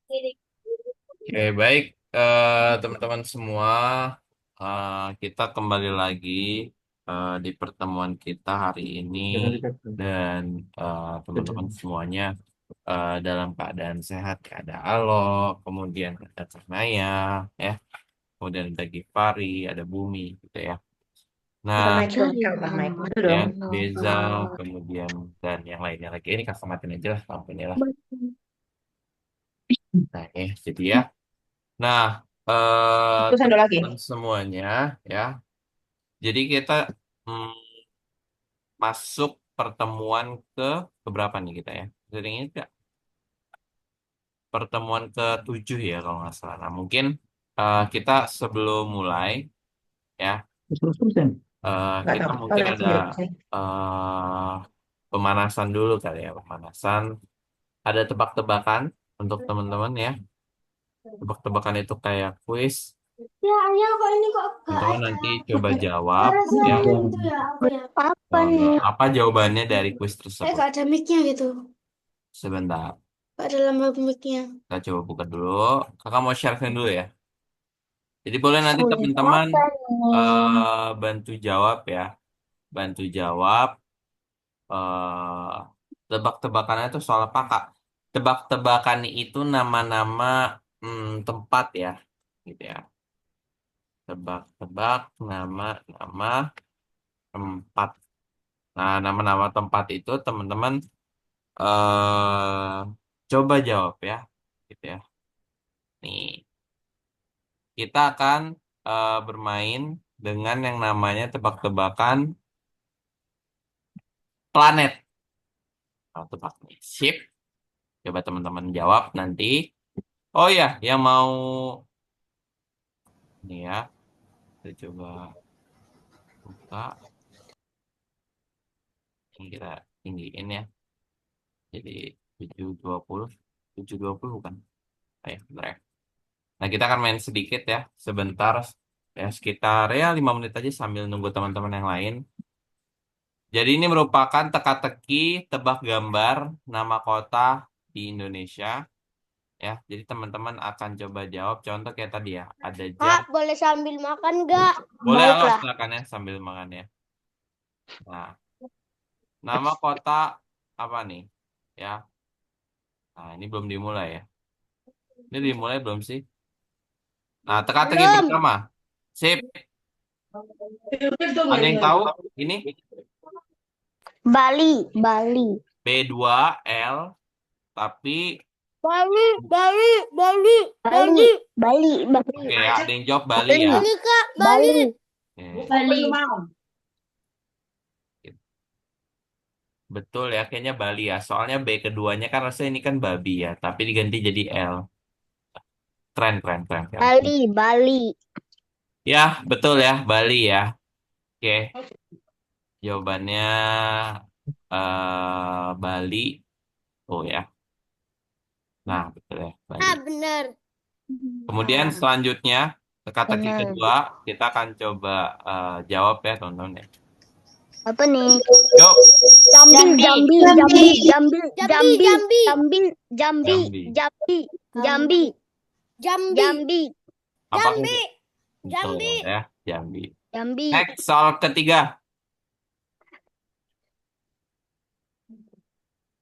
Oke, baik teman-teman semua. Kita kembali lagi di pertemuan kita hari ini dan teman-teman semuanya dalam keadaan sehat. Ada Alok, kemudian ada Karnaya, ya, kemudian ada Givari, ada Bumi, gitu ya. Nah, Bukan mic dong, Kak. Bukan mic. Betul ya, dong. Deza, kemudian dan yang lainnya lagi. Ini kakak matiin aja lah lampunya lah. Nah, jadi ya. Nah, Satu sendok lagi. teman-teman semuanya, ya. Jadi kita mm, masuk pertemuan ke berapa nih kita ya? Sering ini nggak? Pertemuan ke-7 ya kalau nggak salah. Nah, mungkin kita sebelum mulai ya, 100%. Nggak kita tahu. Tahu mungkin lihat ada sendiri. Saya. eh, pemanasan dulu kali ya, pemanasan. Ada tebak-tebakan untuk teman-teman ya. Tebak-tebakan itu kayak kuis. Ya, ayah kok ini kok gak Teman-teman ada nanti coba jawab cara ya. selain itu ya apa ya? Apa nih? Apa jawabannya dari kuis tersebut? Gak ada mic-nya gitu. Sebentar. Gak ada lambang mic-nya. Kita coba buka dulu. Kakak mau share screen dulu ya. Jadi boleh nanti Kuis teman-teman apa nih? bantu jawab ya. Bantu jawab. Tebak-tebakannya itu soal apa, Kak? Tebak-tebakan itu nama-nama tempat ya. Gitu ya. Tebak-tebak nama-nama tempat. Nah, nama-nama tempat itu teman-teman coba jawab ya. Gitu ya. Nih. Kita akan bermain dengan yang namanya tebak-tebakan planet. Kalau tebak nih, sip. Coba teman-teman jawab nanti. Oh ya, yang mau nih ya, kita coba buka. Ini kita tinggiin ya. Jadi 720, 720 bukan? Ayo, bentar ya. Nah, kita akan main sedikit ya, sebentar. Ya, sekitar ya 5 menit aja sambil nunggu teman-teman yang lain. Jadi ini merupakan teka-teki tebak gambar nama kota di Indonesia ya. Jadi teman-teman akan coba jawab. Contoh kayak tadi ya, ada Kak, jar. boleh sambil makan gak? Boleh Allah Baiklah. silakan ya sambil makan ya. Nah, nama kota apa nih? Ya. Nah, ini belum dimulai ya. Ini dimulai belum sih? Nah, teka-teki Belum. pertama. Sip. Ada yang tahu ini? Bali, Bali. B2L tapi Bali, Bali, Bali, Bali. Bali. Bali. Bali. oke ya, ada yang jawab Bali Bali. ya. Bali, Kak, Bali. Bali. Oke. Bali. Betul ya, kayaknya Bali ya. Soalnya B keduanya kan rasanya ini kan babi ya, tapi diganti jadi L. Keren, keren, keren, keren. Bali. Bali. Ya, betul ya, Bali ya. Oke, jawabannya Bali. Oh ya, nah betul ya, Bali. Ah, bener. Kemudian selanjutnya, teka-teki Benar. kedua, kita akan coba jawab ya, teman-teman ya. Apa nih? Yuk, Jambil. Jambi. Jambi. Jambil. Jambi, Jambi. Jambi, Jambil. Jambi. Jambi. Jambi. Jambi. Jambi, Jambi. Apakah Jambi, betul Jambi. ya, Jambi. Jambi. Next, soal ketiga.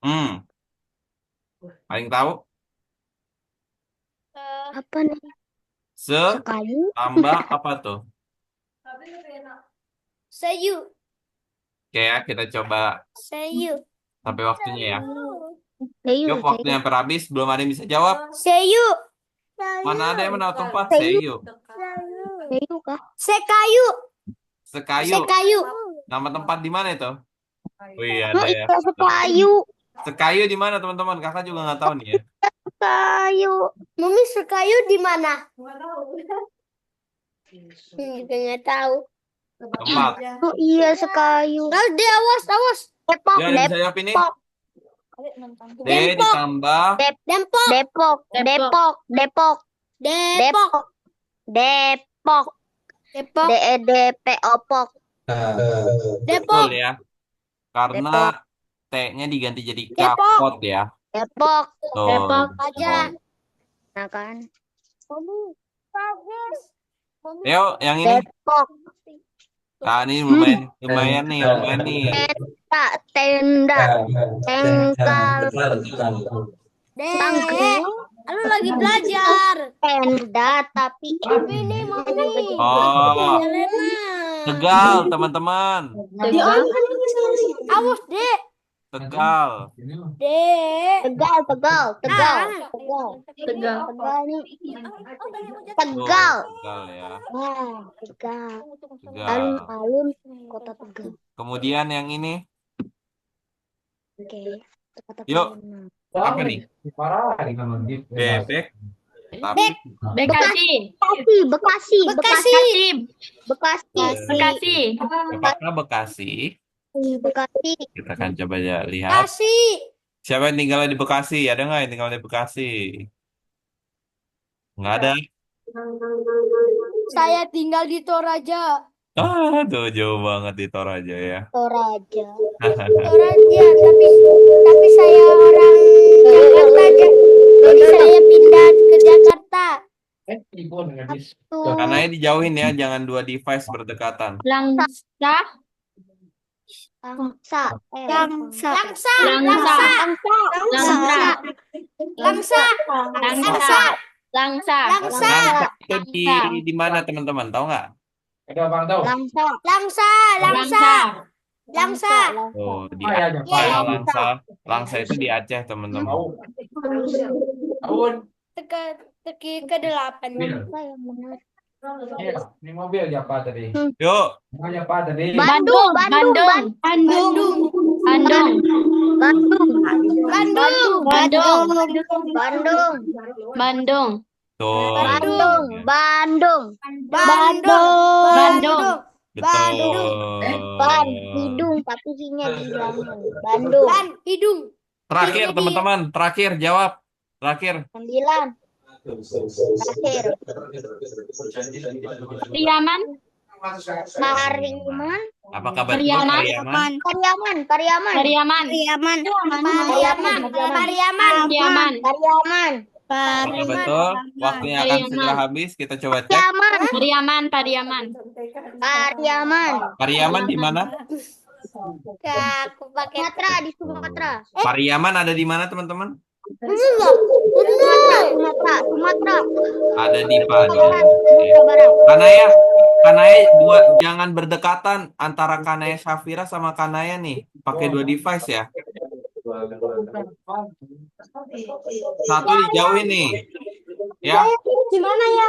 Hmm, paling tahu? Apa nih? Se Sekayu. tambah apa tuh? Sayu, Oke ya, kita coba sayu, sampai waktunya ya. Sayu. Yuk, waktunya Sayu. hampir habis, belum ada yang bisa jawab. sayu, Mana ada yang menaruh tempat? Sayu. Seiyu. Sayu kah? sekayu, Sekayu. sekayu. Nama tempat di mana itu? Oh iya, Oh ada ya. iya sekayu. Sekayu di mana, teman-teman? Kakak juga nggak tahu nih ya. Sekayu. Mami sekayu di mana? Juga nggak tahu. Tempat. Oh iya sekayu. Lalu dia awas, awas. Depok. Ya, ada yang bisa jawab ini? Depok. D Depok, ditambah Depok, Depok. Depok. Depok. Depok, Depok. Depok. Depok, D E D P O Pok. betul Depok, ya. Karena Depok. T-nya diganti jadi K, Depok, pot ya. Depok. Tuh, Depok aja. betul. Nah kan. Yuk, yang ini. Depok. Ah, ini lumayan, lumayan nih, lumayan nih. Tenda. Tengkal. Dek, lu lagi belajar. Tenda tapi Ini mami. Oh, Elena. Tegal, teman-teman. Awas, Dek. Tegal. Dek. Tegal, Tegal, Tegal, Ah. Tegal, Tegal. Tegal nih. Oh, Tegal. Tegal ya. Wah, Tegal. Tegal. Alun-alun Kota Tegal. Kemudian yang ini, Oke. Kota yuk, Tegal. apa nih? Bebek, tapi Bekasi. Bekasi, Bekasi, Bekasi, Bekasi. Bekasi, apakah Bekasi? Bekasi. Kita akan coba ya lihat. Bekasi. Siapa yang tinggal di Bekasi? Ada nggak yang tinggal di Bekasi? Nggak ada. Saya tinggal di Toraja. Ah, tuh jauh banget di Toraja ya. Toraja. Toraja, tapi saya orang Jakarta aja. Jadi saya pindah ke Jakarta. Tuh. Karena dijauhin ya, jangan dua device berdekatan. Langsa. Langsa. Langsa. Langsa. Langsa. Langsa. Langsa. Langsa. Langsa. Nah, itu di mana teman-teman? Tahu nggak? Langsa. Langsa. Langsa. Langsa. Oh, di Ya. Langsa. Langsa itu di Aceh, teman-teman. Teki ke-8. Langsa yang benar. Ini mobil siapa tadi? Yuk, Mau siapa tadi? Bandung, Bandung, Bandung. Bandung, Bandung, Bandung. Bandung, Bandung, Bandung. tuh. Bandung, Bandung, Bandung. Betul. Ban, hidung tapi hidungnya dihilangin. Bandung, Ban hidung. Terakhir, teman-teman. Terakhir, jawab. Terakhir. 9, terakhir. Pariaman. Pariaman, Apa kabar? Pariaman. Pariaman? Pariaman, Pariaman, Pariaman. Pariaman, Pariaman. Pariaman, Apakah betul? Waktunya akan Pariaman. segera habis. Kita coba cek. Pariaman, Pariaman. Pariaman. Pariaman di mana? Aku pakai Sumatera, di Sumatera. Pariaman ada di mana, teman-teman? Sumatera, Sumatera, Sumatera. Ada di Padi. Barat, Sumatera Barat. Kanaya, Kanaya dua, jangan berdekatan antara Kanaya Safira sama Kanaya nih. Pakai dua device ya. Satu dijauhin nih. Ya. Gimana ya?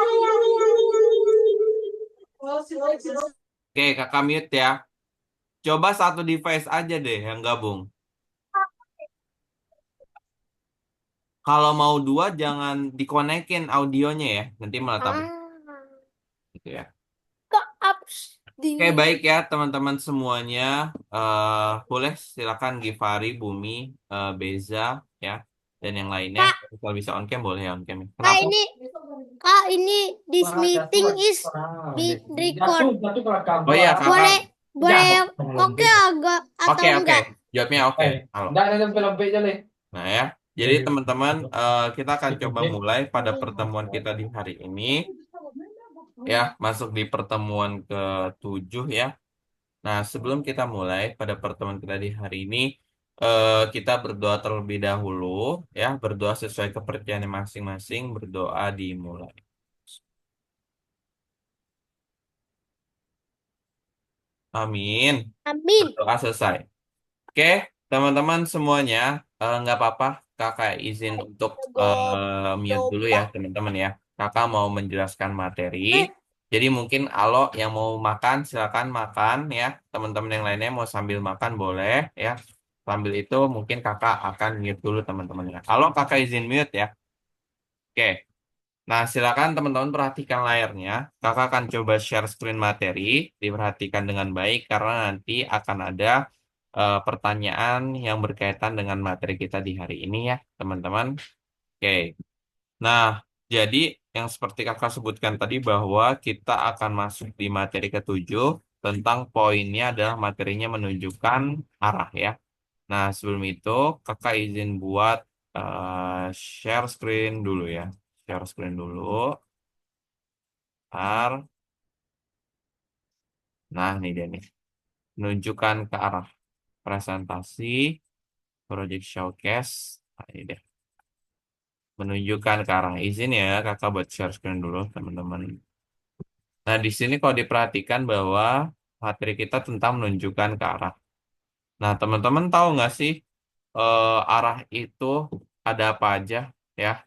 Oke, kakak mute ya. Coba satu device aja deh yang gabung. Kalau mau dua, jangan dikonekin audionya ya. Nanti malah tambah. Gitu ya. Kok ups di Oke, baik ya teman-teman semuanya. Boleh silakan Givari, Bumi, Beza ya, dan yang lainnya. Kalau bisa on cam boleh on cam. Kenapa? ini this meeting is be record. Oh iya, kakak. Boleh oke agak atau Oke, oke. enggak? Jawabnya oke. Halo. Enggak ada lampu aja leh. Nah ya, jadi teman-teman kita akan coba mulai pada pertemuan kita di hari ini. Ya, masuk di pertemuan ke-7 ya. Nah, sebelum kita mulai pada pertemuan kita di hari ini, kita berdoa terlebih dahulu ya, berdoa sesuai kepercayaan masing-masing, berdoa dimulai. Amin. Amin. Berdoa selesai. Oke, teman-teman semuanya, nggak apa-apa, kakak izin untuk mute dulu ya, teman-teman ya. Kakak mau menjelaskan materi. Jadi mungkin Alo yang mau makan, silakan makan ya. Teman-teman yang lainnya mau sambil makan boleh ya. Sambil itu mungkin kakak akan mute dulu teman-teman ya. Alo, kakak izin mute ya. Oke. Nah, silakan teman-teman perhatikan layarnya. Kakak akan coba share screen materi, diperhatikan dengan baik karena nanti akan ada pertanyaan yang berkaitan dengan materi kita di hari ini ya, teman-teman. Oke. Nah, jadi yang seperti kakak sebutkan tadi bahwa kita akan masuk di materi ke-7 tentang poinnya adalah materinya menunjukkan arah ya. Nah, sebelum itu kakak izin buat share screen dulu ya. share screen dulu. Ntar. Nah, ini dia nih. Menunjukkan ke arah presentasi, project showcase. Nah, ini deh. Menunjukkan ke arah izin ya, kakak buat share screen dulu, teman-teman. Nah, di sini kalau diperhatikan bahwa materi kita tentang menunjukkan ke arah. Nah, teman-teman tahu nggak sih arah itu ada apa aja ya?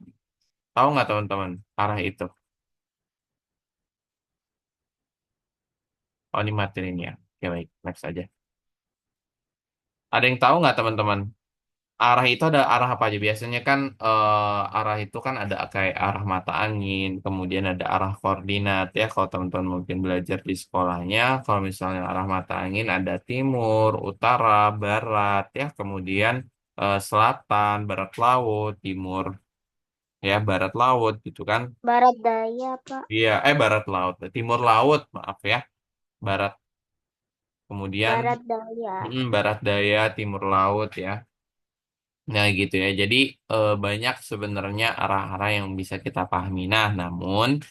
Tahu nggak teman-teman arah itu? Oh, ini materi ini ya. Oke, baik. Next aja. Ada yang tahu nggak teman-teman? Arah itu ada arah apa aja? Biasanya kan arah itu kan ada kayak arah mata angin, kemudian ada arah koordinat ya. Kalau teman-teman mungkin belajar di sekolahnya, kalau misalnya arah mata angin ada timur, utara, barat ya, kemudian selatan, barat laut, timur ya, barat laut gitu kan. Barat daya, Pak. Iya, barat laut, timur laut, maaf ya. Barat, kemudian Barat daya. barat daya, timur laut ya. Nah gitu ya. Jadi banyak sebenarnya arah-arah yang bisa kita pahami. Nah, namun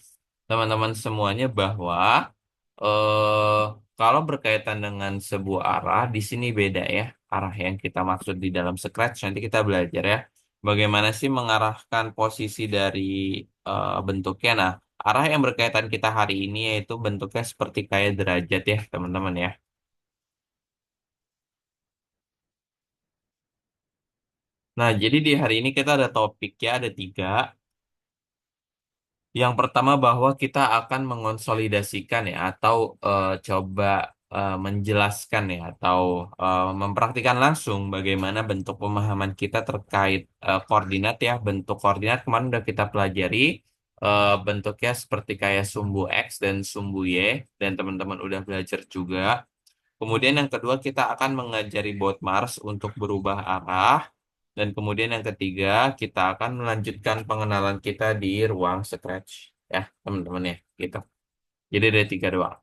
teman-teman semuanya bahwa eh kalau berkaitan dengan sebuah arah di sini beda ya. Arah yang kita maksud di dalam Scratch nanti kita belajar ya. Bagaimana sih mengarahkan posisi dari bentuknya. Nah, arah yang berkaitan kita hari ini yaitu bentuknya seperti kayak derajat ya, teman-teman ya. Nah, jadi di hari ini kita ada topik ya, ada tiga. Yang pertama bahwa kita akan mengonsolidasikan ya atau coba menjelaskan ya atau mempraktikkan langsung bagaimana bentuk pemahaman kita terkait koordinat ya. Bentuk koordinat kemarin udah kita pelajari bentuknya seperti kayak sumbu X dan sumbu Y dan teman-teman udah belajar juga. Kemudian yang kedua kita akan mengajari bot Mars untuk berubah arah. Dan kemudian yang ketiga, kita akan melanjutkan pengenalan kita di ruang Scratch. Ya, teman-teman ya, gitu. Jadi ada tiga doang.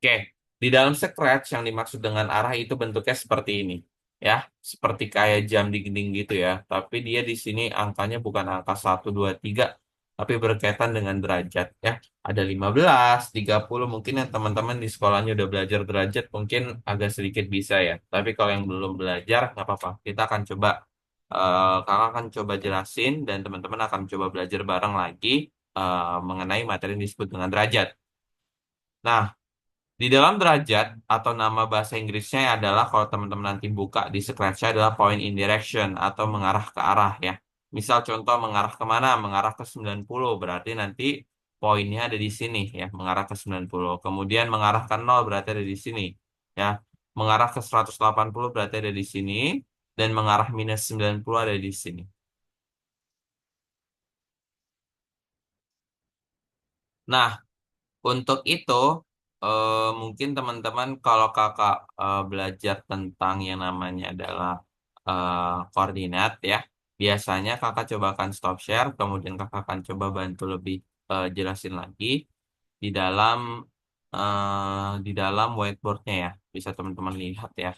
Oke, di dalam Scratch yang dimaksud dengan arah itu bentuknya seperti ini. Ya, seperti kayak jam dinding gitu ya. Tapi dia di sini angkanya bukan angka 1, 2, 3, tapi berkaitan dengan derajat. Ya, ada 15, 30. Mungkin yang teman-teman di sekolahnya udah belajar derajat, mungkin agak sedikit bisa ya. Tapi kalau yang belum belajar, nggak apa-apa. Kita akan coba kakak akan coba jelasin dan teman-teman akan coba belajar bareng lagi mengenai materi yang disebut dengan derajat. Nah, di dalam derajat atau nama bahasa Inggrisnya adalah kalau teman-teman nanti buka di scratch adalah point in direction atau mengarah ke arah ya. Misal contoh mengarah kemana? Mengarah ke 90 berarti nanti poinnya ada di sini ya, mengarah ke 90. Kemudian mengarah ke 0 berarti ada di sini ya. Mengarah ke 180 berarti ada di sini dan mengarah minus 90 ada di sini. Nah, untuk itu, mungkin teman-teman kalau kakak belajar tentang yang namanya adalah eh, koordinat ya, biasanya kakak coba akan stop share, kemudian kakak akan coba bantu lebih jelasin lagi di dalam whiteboardnya ya, bisa teman-teman lihat ya.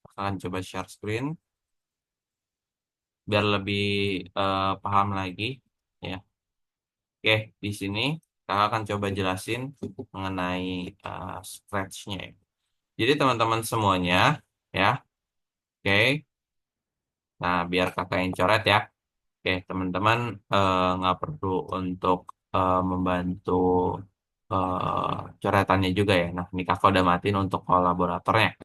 Kakak akan coba share screen biar lebih paham lagi ya. Oke, di sini kakak akan coba jelasin mengenai scratch-nya ya. Jadi teman-teman semuanya, ya, oke. Nah, biar kakak yang coret ya. Oke, teman-teman nggak perlu untuk membantu coretannya juga ya. Nah, ini kakak udah matiin untuk kolaboratornya.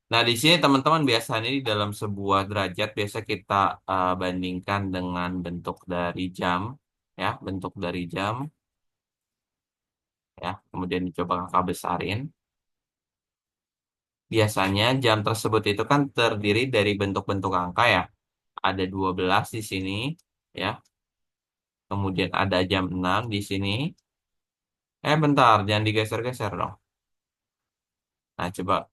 Nah, di sini teman-teman biasanya di dalam sebuah derajat biasa kita bandingkan dengan bentuk dari jam, ya, bentuk dari jam, ya. Kemudian dicoba kakak besarin. Biasanya jam tersebut itu kan terdiri dari bentuk-bentuk angka ya. Ada 12 di sini, ya. Kemudian ada jam 6 di sini. Bentar, jangan digeser-geser dong. Nah, coba.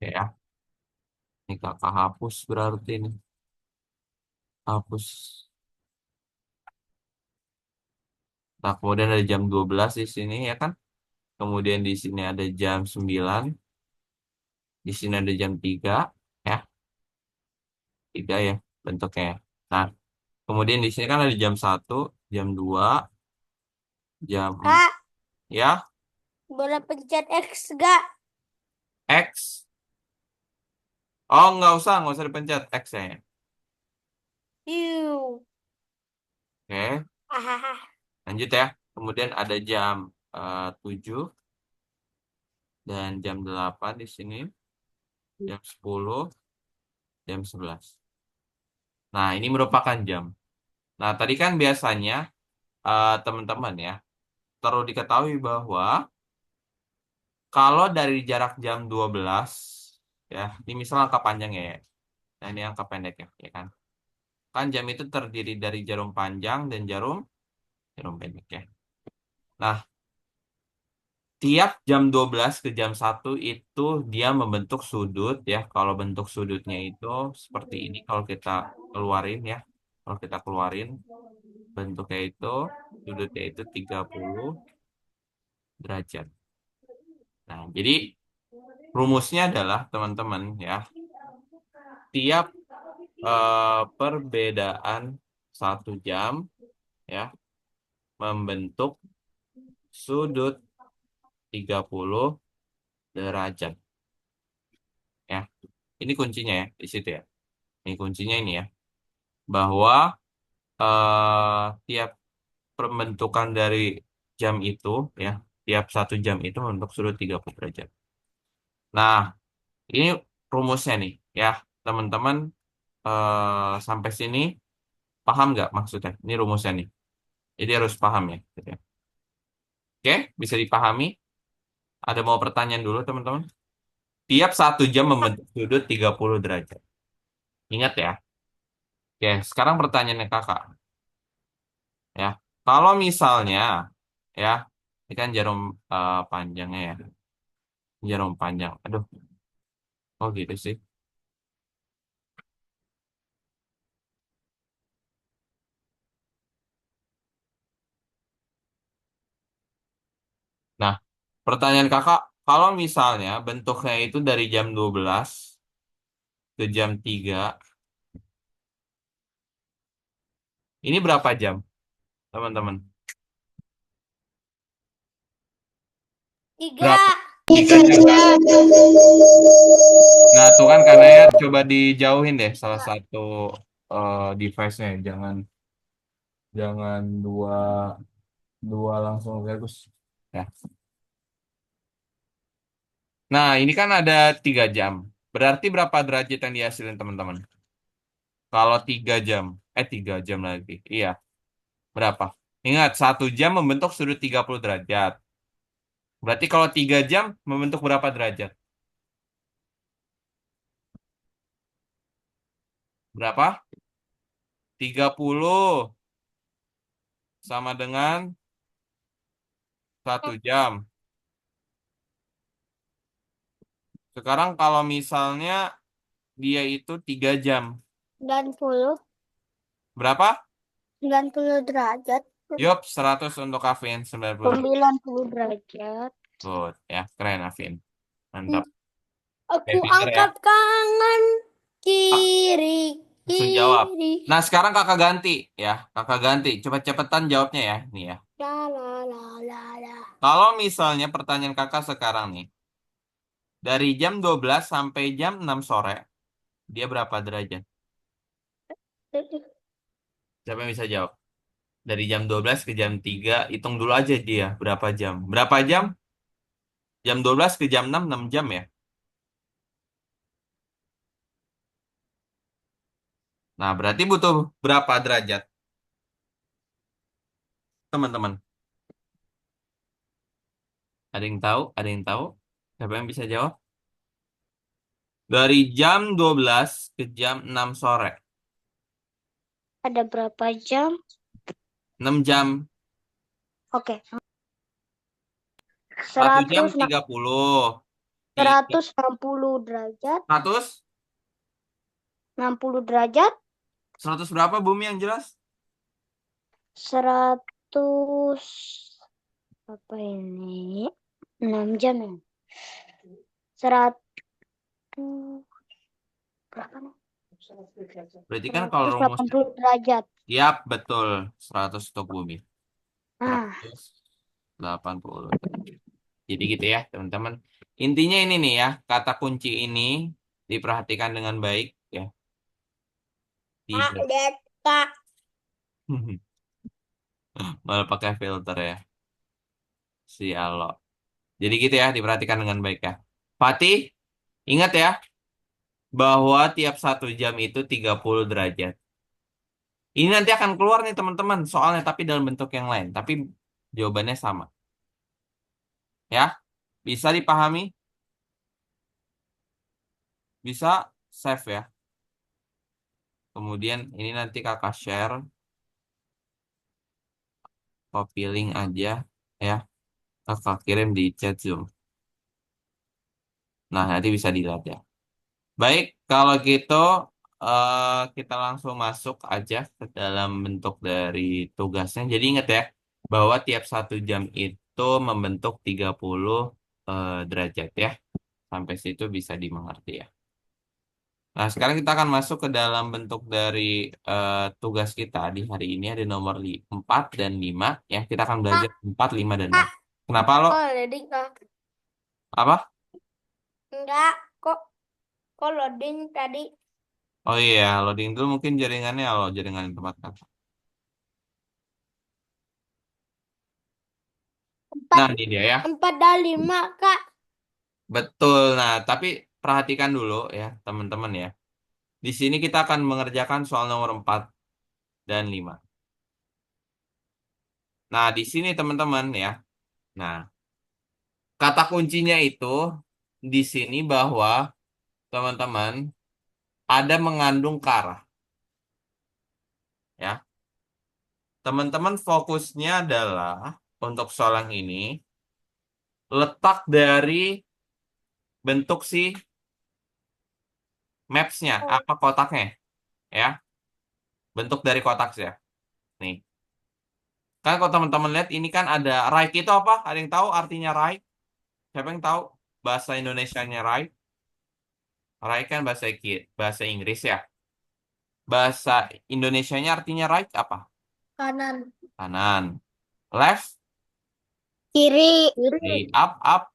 Oke ya, ini kakak hapus berarti ini. Hapus. Nah, kemudian ada jam 12 di sini, ya kan? Kemudian di sini ada jam 9. Di sini ada jam 3, ya. 3 ya bentuknya. Nah, kemudian di sini kan ada jam 1, jam 2, jam Kak, ya, boleh pencet X gak? X. Oh, nggak usah dipencet X ya. Yuh. Oke, Ahaha. lanjut ya. Kemudian ada jam 7 dan jam 8 di sini, jam 10, jam 11. Nah, ini merupakan jam. Nah, tadi kan biasanya teman-teman ya, perlu diketahui bahwa kalau dari jarak jam 12 ya, ini misal angka panjang ya. Nah, ini angka pendek ya kan. Kan jam itu terdiri dari jarum panjang dan jarum jarum pendek ya. Nah, tiap jam 12 ke jam 1 itu dia membentuk sudut ya. Kalau bentuk sudutnya itu seperti ini kalau kita keluarin ya. Kalau kita keluarin bentuknya itu sudutnya itu 30 derajat. Nah, jadi rumusnya adalah teman-teman ya, tiap perbedaan 1 jam ya membentuk sudut 30 derajat ya. Ini kuncinya ya di situ ya. Ini kuncinya ini ya. Bahwa tiap pembentukan dari jam itu ya, tiap 1 jam itu membentuk sudut 30 derajat. Nah, ini rumusnya nih ya, teman-teman sampai sini paham nggak maksudnya? Ini rumusnya nih. Jadi harus paham ya, gitu ya. Oke, bisa dipahami? Ada mau pertanyaan dulu teman-teman? Tiap 1 jam membentuk sudut 30 derajat. Ingat ya. Oke, sekarang pertanyaannya kakak. Ya, kalau misalnya ya, ini kan jarum panjangnya ya. Jarum panjang. Aduh, oh gitu sih. Nah, pertanyaan kakak, kalau misalnya bentuknya itu dari jam 12 ke jam 3, ini berapa jam, teman-teman? Tiga. Berapa? 3 jam kan? Nah, tuh kan karena ya coba dijauhin deh salah satu device-nya. Jangan jangan dua dua langsung bagus. Ya. Nah, ini kan ada 3 jam. Berarti berapa derajat yang dihasilin teman-teman? Kalau 3 jam, 3 jam lagi. Iya, berapa? Ingat, 1 jam membentuk sudut 30 derajat. Berarti kalau 3 jam membentuk berapa derajat? Berapa? 30 sama dengan 1 jam. Sekarang kalau misalnya dia itu 3 jam. 90. Berapa? 90 derajat. Yup, 100 untuk Kavin, 90 derajat. 90 derajat. Good, ya, keren Kavin. Mantap. Aku Kayak pinter ya. angkat tangan Ah, kiri, langsung jawab. kiri. Nah, sekarang kakak ganti ya. Kakak ganti. Cepet-cepetan jawabnya ya. Nih ya. La la la la la. Kalau misalnya pertanyaan kakak sekarang nih. Dari jam 12 sampai jam 6 sore. Dia berapa derajat? Siapa yang bisa jawab? Dari jam 12 ke jam 3. Hitung dulu aja dia. Berapa jam? Berapa jam? Jam 12 ke jam 6 jam ya. Nah, berarti butuh berapa derajat? Teman-teman. Ada yang tahu? Ada yang tahu? Siapa yang bisa jawab? Dari jam 12 ke jam 6 sore. Ada berapa jam? 6 jam. Oke. 1 jam 100, 30. 160 derajat. 100? 60 derajat. 100 berapa bumi yang jelas? 100. Apa ini? 6 jam ya? 100. Berapa nih? Berarti kan kalau rumusnya, 180 derajat. yap, betul. 100 untuk bumi. Nah, 180. Jadi gitu ya, teman-teman. Intinya ini nih ya, kata kunci ini diperhatikan dengan baik ya. Tidak. Lihat Kak. Malah pakai filter ya. Sialo. Jadi gitu ya, diperhatikan dengan baik ya. Fatih, ingat ya, bahwa tiap 1 jam itu 30 derajat. Ini nanti akan keluar nih teman-teman soalnya, tapi dalam bentuk yang lain. Tapi jawabannya sama. Ya, bisa dipahami? Bisa save ya. Kemudian ini nanti kakak share, copy link aja ya. Kakak kirim di chat Zoom. Nah, nanti bisa dilihat ya. Baik, kalau gitu kita langsung masuk aja ke dalam bentuk dari tugasnya. Jadi ingat ya, bahwa tiap 1 jam itu membentuk 30 derajat ya. Sampai situ bisa dimengerti ya. Nah, sekarang kita akan masuk ke dalam bentuk dari tugas kita di hari ini ada nomor 4 dan 5 ya. Kita akan belajar 4, 5, dan 6. Kenapa lo? Oh, loading Kak. Apa? Enggak, kok loading tadi. Oh iya, loading dulu mungkin jaringannya kalau jaringan di tempat kakak. Nah, 4 ini dia ya. 4 dan 5 Kak. Betul. Nah, tapi perhatikan dulu ya, teman-teman ya. Di sini kita akan mengerjakan soal nomor 4 dan 5. Nah, di sini teman-teman ya. Nah, kata kuncinya itu di sini bahwa teman-teman ada mengandung kara ya. Teman-teman fokusnya adalah untuk soal yang ini letak dari bentuk si maps-nya, apa kotaknya ya. Bentuk dari kotak ya. Nih. Kan kalau teman-teman lihat ini kan ada right itu apa? Ada yang tahu artinya right? Siapa yang tahu bahasa Indonesianya right? Right kan bahasa Inggris ya. Bahasa Indonesianya artinya right apa? Kanan. Kanan. Left, Kiri. kiri. Up, up,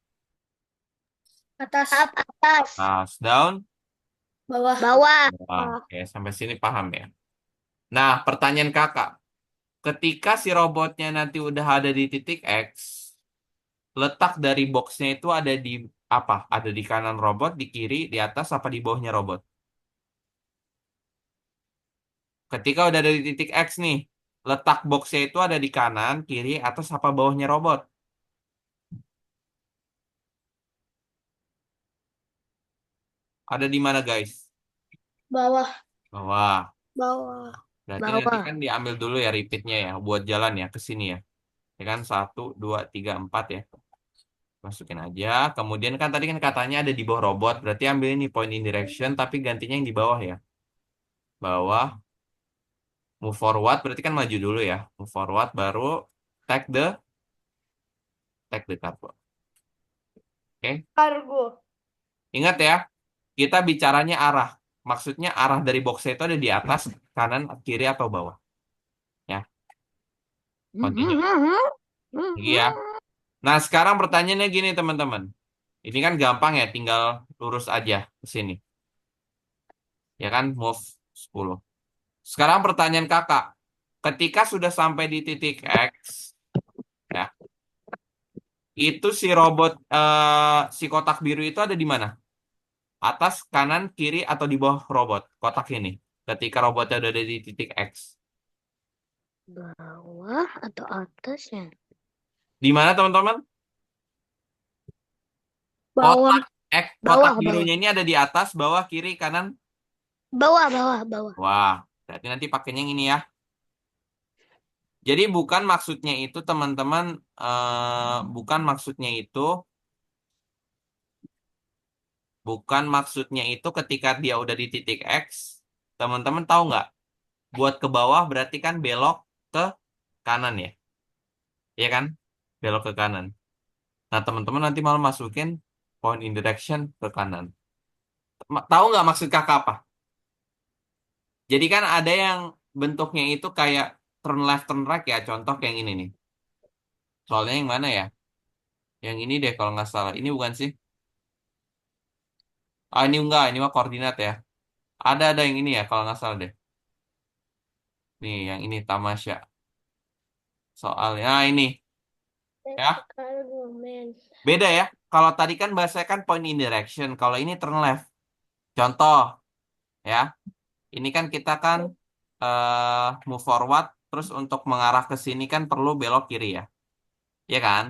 Atas. atas, down. Bawah. bawah. Oke, sampai sini paham ya. Nah, pertanyaan kakak. Ketika si robotnya nanti udah ada di titik X, letak dari boxnya itu ada di apa? Ada di kanan robot, di kiri, di atas, apa di bawahnya robot? Ketika udah ada di titik X nih, letak boxnya itu ada di kanan, kiri, atas, apa bawahnya robot? Ada di mana guys? Bawah. Bawah. Bawah. Berarti nanti Bawah. kan diambil dulu ya repeatnya ya, buat jalan ya ke sini ya. Ya kan 1, 2, 3, 4 ya. Masukin aja. Kemudian kan tadi kan katanya ada di bawah robot. Berarti ambil ini point in direction, tapi gantinya yang di bawah ya. Bawah, move forward, berarti kan maju dulu ya. Move forward, baru take the cardboard. Oke, Kargo. ingat ya, kita bicaranya arah. Maksudnya arah dari box itu ada di atas, kanan, kiri, atau bawah. Ya, continue. Lagi ya. Nah, sekarang pertanyaannya gini teman-teman. Ini kan gampang ya, tinggal lurus aja ke sini. Ya kan, move 10. Sekarang pertanyaan kakak. Ketika sudah sampai di titik X, ya, itu si robot, si kotak biru itu ada di mana? Atas, kanan, kiri, atau di bawah robot? Kotak ini. Ketika robotnya udah ada di titik X. Bawah atau atas ya? Di mana teman-teman? Bawah. Kotak X, kotak Bawah, birunya ini ada di atas, bawah, kiri, kanan. bawah, bawah, bawah. Wah, berarti nanti pakainya yang ini ya. Jadi bukan maksudnya itu teman-teman, bukan maksudnya itu, bukan maksudnya itu ketika dia udah di titik X, teman-teman tahu nggak? Buat ke bawah berarti kan belok ke kanan ya, iya kan? Belok ke kanan. Nah teman-teman nanti malah masukin point in direction ke kanan. Tahu nggak maksud kakak apa? Jadi kan ada yang bentuknya itu kayak turn left, turn right ya. Contoh yang ini nih. Soalnya yang mana ya? Yang ini deh kalau nggak salah. Ini bukan sih? Ah, ini enggak. Ini mah koordinat ya. Ada yang ini ya kalau nggak salah deh. Nih, yang ini Tamasya. Soalnya ini ya. Beda ya. Kalau tadi kan bahasanya kan point in direction. Kalau ini turn left. Contoh ya. Ini kan kita kan move forward. Terus untuk mengarah ke sini kan perlu belok kiri ya. Iya kan?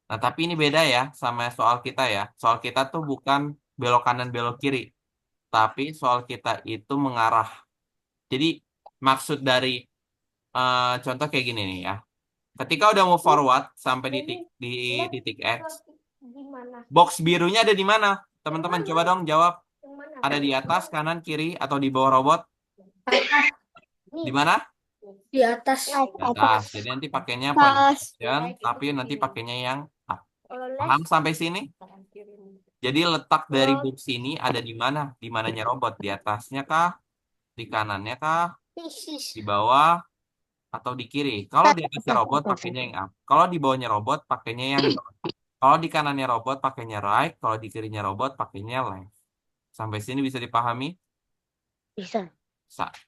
Nah, tapi ini beda ya sama soal kita ya. Soal kita tuh bukan belok kanan belok kiri, tapi soal kita itu mengarah. Jadi maksud dari contoh kayak gini nih ya. Ketika udah move forward sampai di titik X, Gimana? box birunya ada di mana? Teman-teman coba dong jawab. Yang mana? Ada di atas, kanan, kiri, atau di bawah robot? Di Nih, mana? Di atas. Di atas. Jadi nanti pakainya point direction, tapi nanti pakainya yang up. kalau Paham left sampai sini? kanan kiri. Jadi letak dari Oh, box ini ada di mana? Di mananya robot? Di atasnya kah? Di kanannya kah? Pisis. Di bawah? Atau di kiri? Kalau di atasnya robot pakainya yang up. Kalau di bawahnya robot pakainya yang down. Kalau di kanannya robot pakainya right. Kalau di kirinya robot pakainya left. Sampai sini bisa dipahami? Bisa.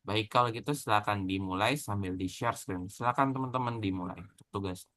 Baik kalau gitu silakan dimulai sambil di share screen. Silakan teman-teman dimulai untuk tugas.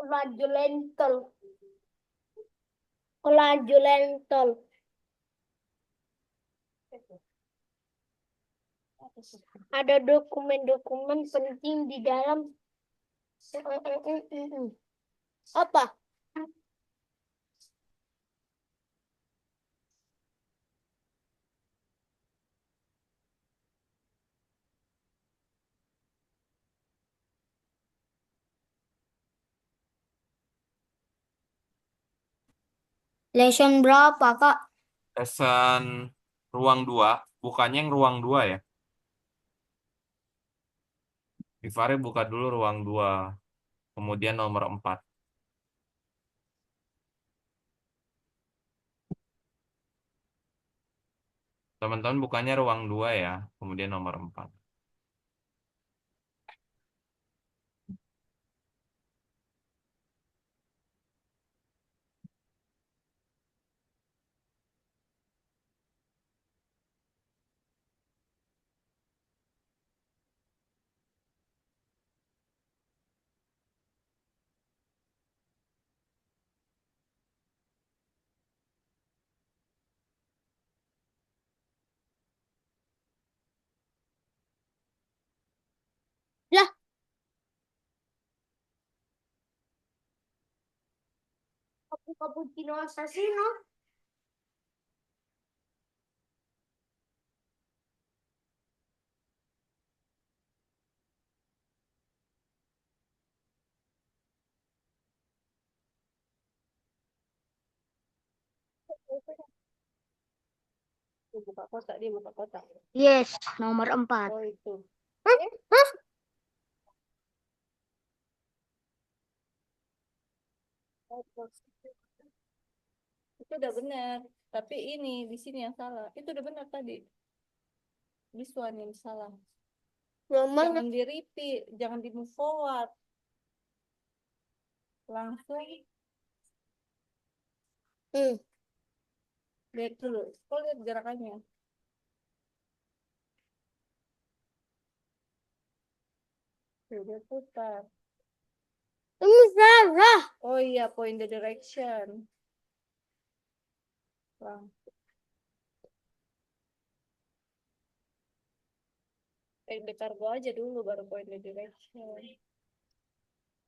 Laju lentol. Laju lentol. Ada dokumen-dokumen penting di dalam. Apa? Lesson berapa, Kak? Lesson ruang 2, bukannya yang ruang 2 ya. Vivare buka dulu ruang 2, kemudian nomor 4. Teman-teman bukannya ruang 2 ya, kemudian nomor 4. Lah, aku cappuccino assassino. Buka kotak, dia buka kotak. Yes, nomor 4. Oh, itu. Itu udah benar, tapi ini di sini yang salah. Itu udah benar tadi. This one yang salah. Nomor Jangan di repeat, jangan di move forward. Langsung lihat dulu. Kau lihat gerakannya. Sudah putar. Ini salah. Oh iya, point the direction. Wah. Point the cargo aja dulu, baru point the direction.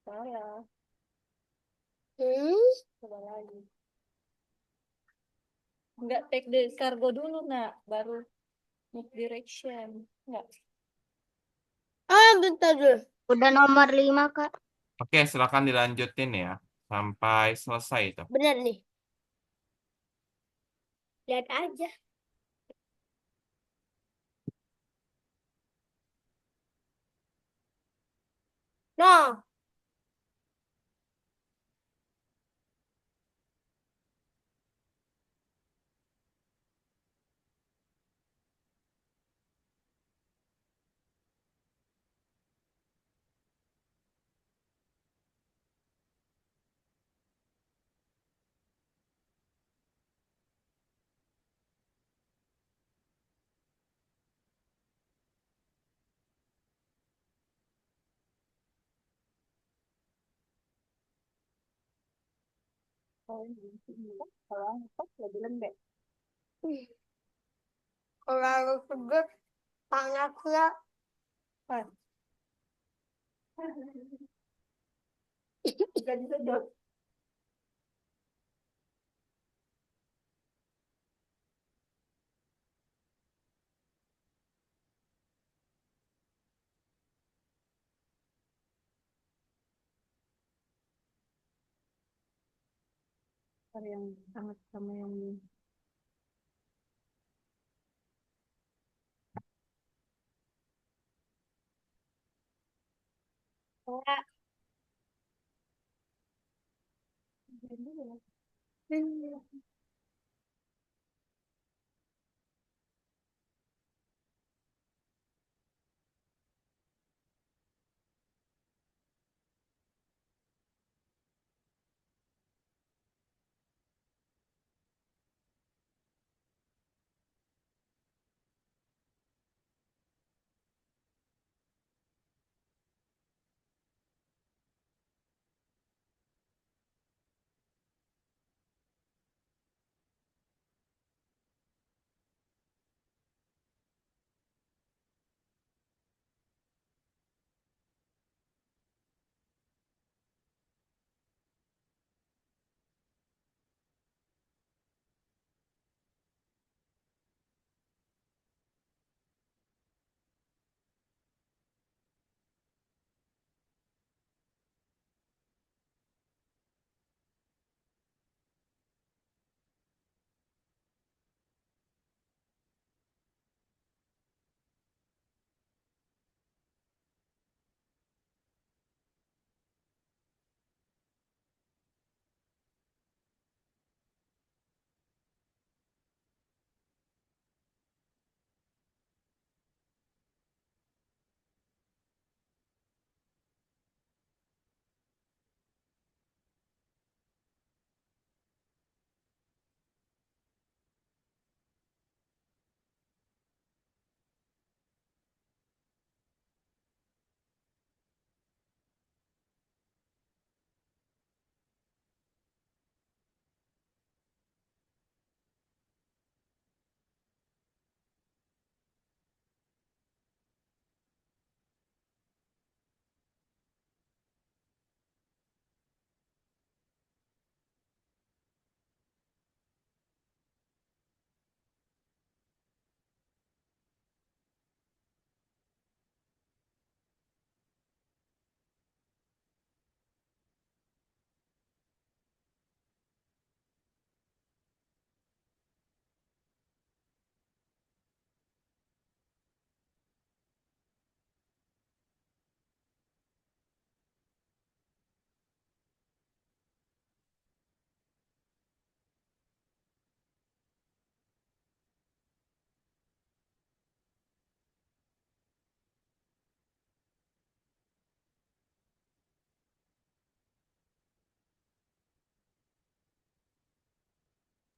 Salah. Coba lagi. Enggak, take the cargo dulu, nak. Baru make direction. Enggak. Bentar dulu. Udah nomor 5, Kak. Oke, silakan dilanjutin ya. Sampai selesai itu. Bener nih. Lihat aja. No. Oh, ini. Kalau angkot lebih lembek. Kalau seger panasnya. Pas. Jadi sedot. Ada yang sangat sama yang ini.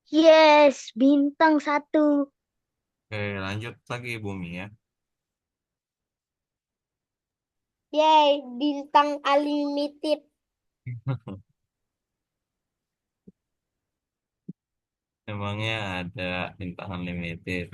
Yes, bintang 1. Oke, lanjut lagi Bumi ya. Yay, bintang unlimited. Emangnya ada bintang unlimited.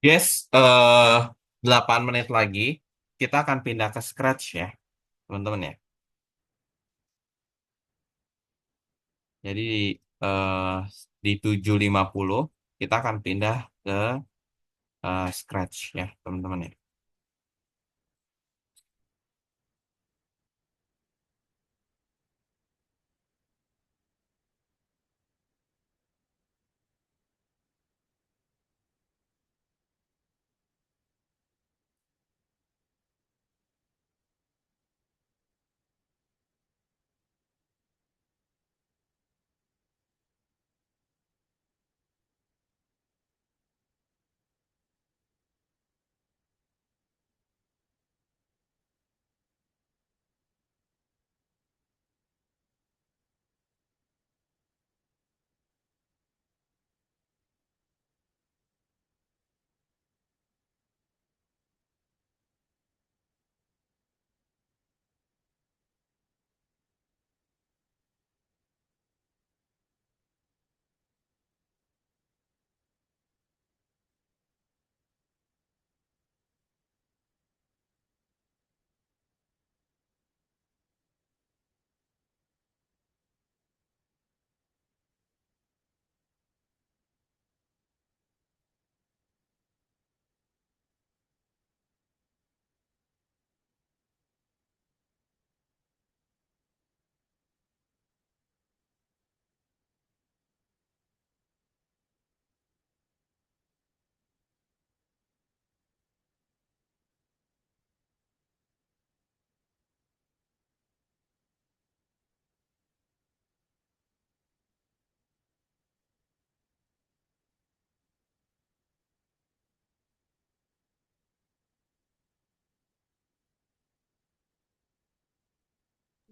Yes, 8 menit lagi kita akan pindah ke Scratch ya, teman-teman ya. Jadi eh, di 7.50 kita akan pindah ke Scratch ya, teman-teman ya.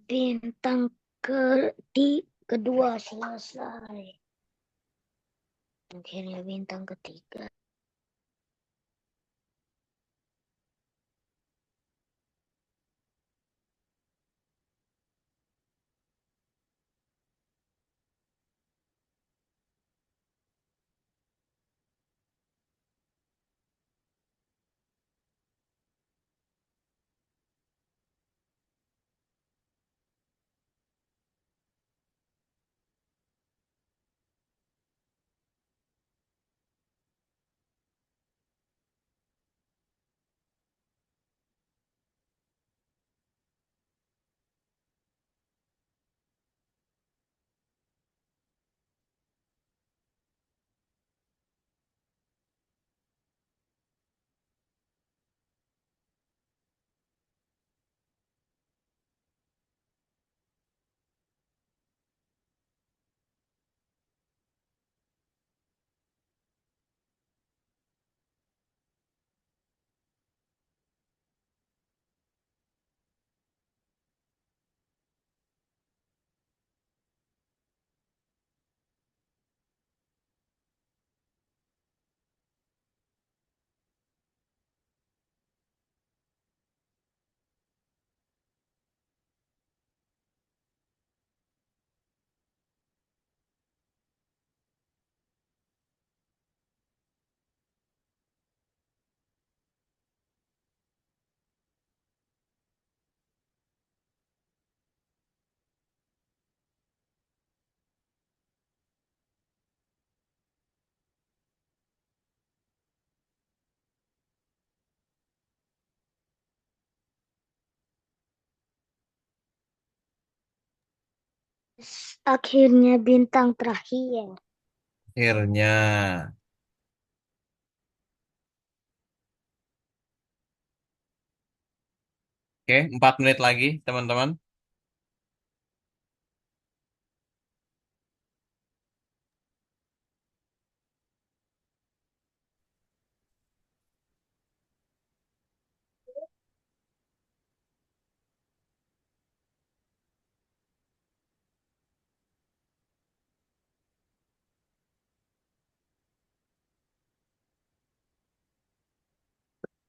Bintang ke di kedua selesai. Akhirnya bintang ketiga. Akhirnya bintang terakhir. Akhirnya. Oke, 4 menit lagi, teman-teman.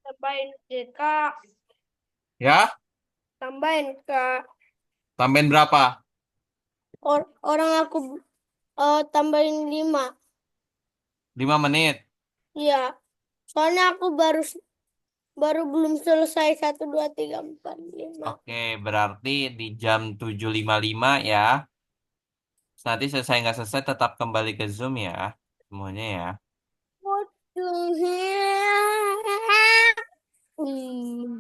Tambahin deh, Kak. Ya, Tambahin, Kak. tambahin berapa? Orang aku tambahin 5. 5 menit. Iya. Soalnya aku baru belum selesai 1, 2, 3, 4, 5. Oke, berarti di jam 7.55 ya. Nanti selesai nggak selesai tetap kembali ke Zoom ya. Semuanya ya. Hmm.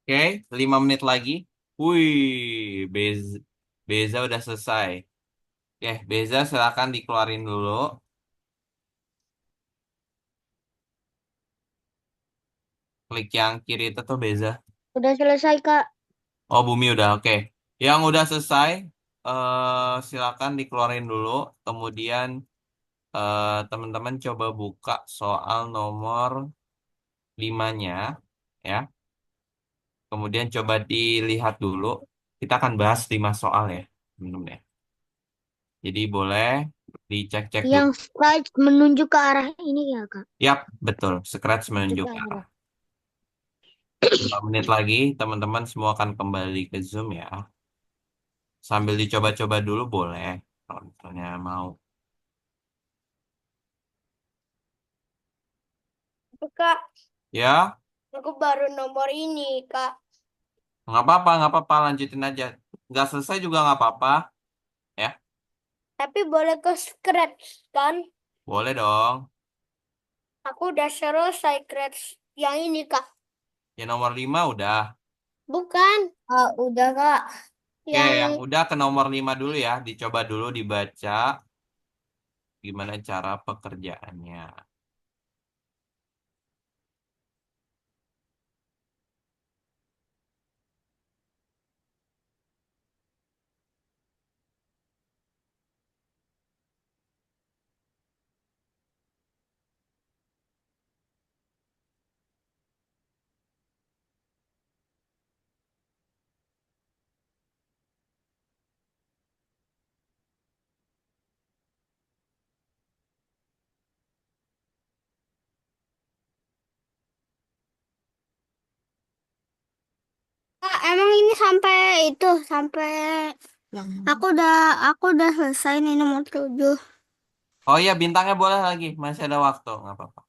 Oke, 5 menit lagi. Wih, Beza, Beza udah selesai. Oke, Beza silakan dikeluarin dulu. Klik yang kiri itu tuh Beza. Udah selesai, Kak. Oh, Bumi udah oke. Yang udah selesai, silakan dikeluarin dulu. Kemudian teman-teman coba buka soal nomor 5-nya, ya. Kemudian coba dilihat dulu. Kita akan bahas 5 soal ya, teman-teman ya. Jadi boleh dicek-cek dulu. Yang slide menunjuk ke arah ini ya, Kak. Yap, betul. Scratch Menunjuk menunjuk ke ke arah. arah. 5 menit lagi, teman-teman semua akan kembali ke Zoom ya. Sambil dicoba-coba dulu boleh, kalau misalnya mau. Kak, Ya, aku baru nomor ini, Kak. nggak apa-apa, lanjutin aja. Nggak selesai juga nggak apa-apa, ya. Tapi boleh ke scratch kan? Boleh dong. Aku udah selesai scratch yang ini, Kak. Ya nomor 5 udah. Bukan. Ah, udah, Kak. Oke, Yang yang udah ke nomor 5 dulu ya. Dicoba dulu dibaca gimana cara pekerjaannya. Kak, emang ini sampai itu sampai aku udah selesai nih nomor 7. Oh iya, bintangnya boleh lagi. Masih ada waktu, nggak apa-apa.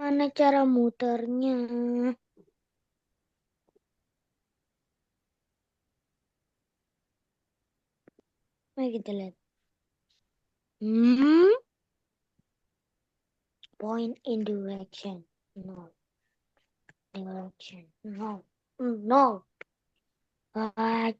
Mana cara muternya? Mari kita lihat. Hmm, point in direction. No. Direction. No. No. Ah,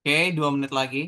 Oke, 2 menit lagi.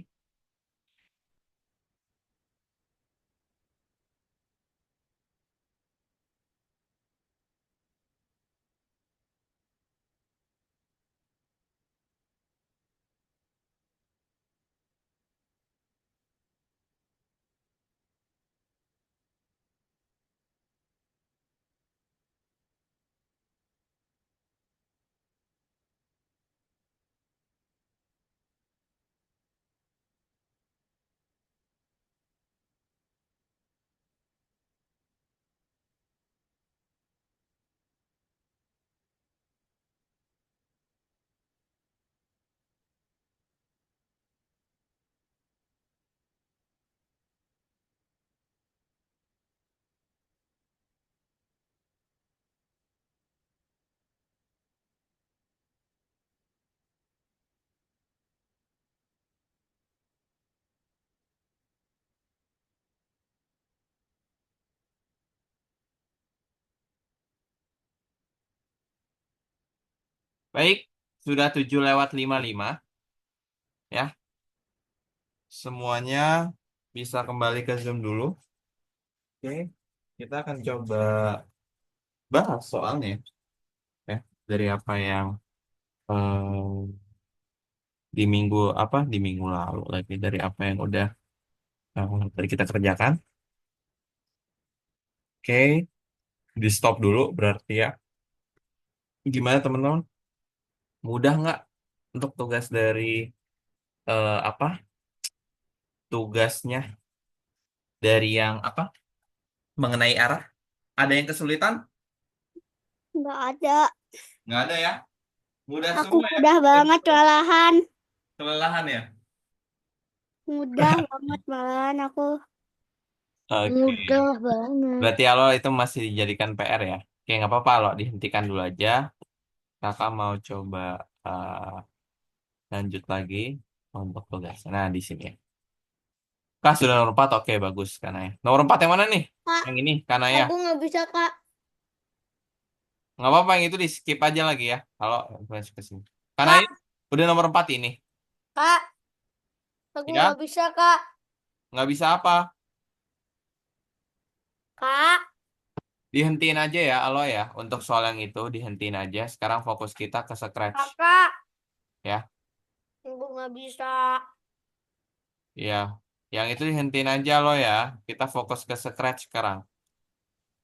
Baik, sudah 7:55 ya. Semuanya bisa kembali ke Zoom dulu. Oke, kita akan coba bahas soalnya ya dari apa yang eh, di minggu lalu lagi dari apa yang udah tadi kita kerjakan. Oke, di stop dulu berarti ya. Gimana teman-teman? Mudah nggak untuk tugas dari apa? Tugasnya dari yang apa? Mengenai arah? Ada yang kesulitan? Nggak ada. Nggak ada ya? Mudah Aku semua ya. mudah banget malahan. Kelelahan ya. Mudah banget malahan aku. Oke. Mudah banget. Berarti kalau itu masih dijadikan PR ya. Oke, nggak apa-apa loh, dihentikan dulu aja. Kakak mau coba lanjut lagi untuk tugas. Nah, di sini ya. Kak, sudah nomor 4. Oke, bagus. Karena ya. Nomor 4 yang mana nih? Kak, Yang ini, karena ya. aku nggak bisa, Kak. Nggak apa-apa, yang itu di skip aja lagi ya. Kalau masuk ke sini. Karena Kak, ini udah nomor 4 ini. Kak, aku Ya, nggak bisa, Kak. nggak bisa apa. Kak, Dihentiin aja ya, alo ya. Untuk soal yang itu, dihentiin aja. Sekarang fokus kita ke Scratch. Kakak, Ya, aku nggak bisa. ya. Yang itu dihentiin aja lo ya. Kita fokus ke Scratch sekarang.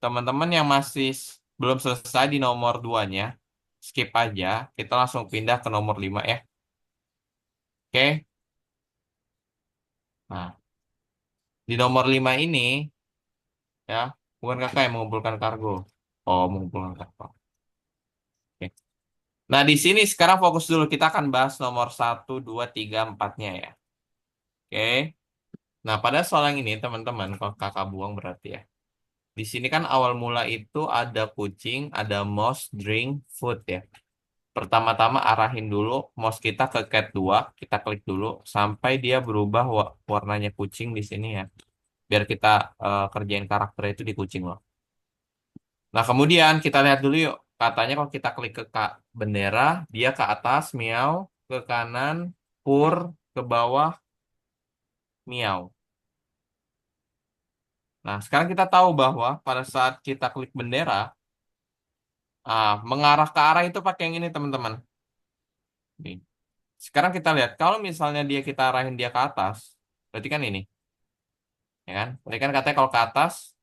Teman-teman yang masih belum selesai di nomor 2-nya, skip aja. Kita langsung pindah ke nomor 5 ya. Oke. Nah, di nomor 5 ini ya, bukan kakak yang mengumpulkan kargo. Oh, mengumpulkan kargo. Oke. Nah, di sini sekarang fokus dulu. Kita akan bahas nomor 1, 2, 3, 4-nya ya. Oke. Nah, pada soal yang ini, teman-teman, kalau kakak buang berarti ya. Di sini kan awal mula itu ada kucing, ada mouse, drink, food ya. Pertama-tama arahin dulu mouse kita ke cat 2, kita klik dulu sampai dia berubah warnanya kucing di sini ya. Biar kita kerjain karakter itu di kucing loh. Nah, kemudian kita lihat dulu yuk. Katanya kalau kita klik ke bendera, dia ke atas, miau, ke kanan, pur, ke bawah, miau. Nah, sekarang kita tahu bahwa pada saat kita klik bendera, mengarah ke arah itu pakai yang ini, teman-teman. Nih. Sekarang kita lihat, kalau misalnya kita arahin dia ke atas, berarti kan ini, ya kan? Berarti kan katanya kalau ke atas,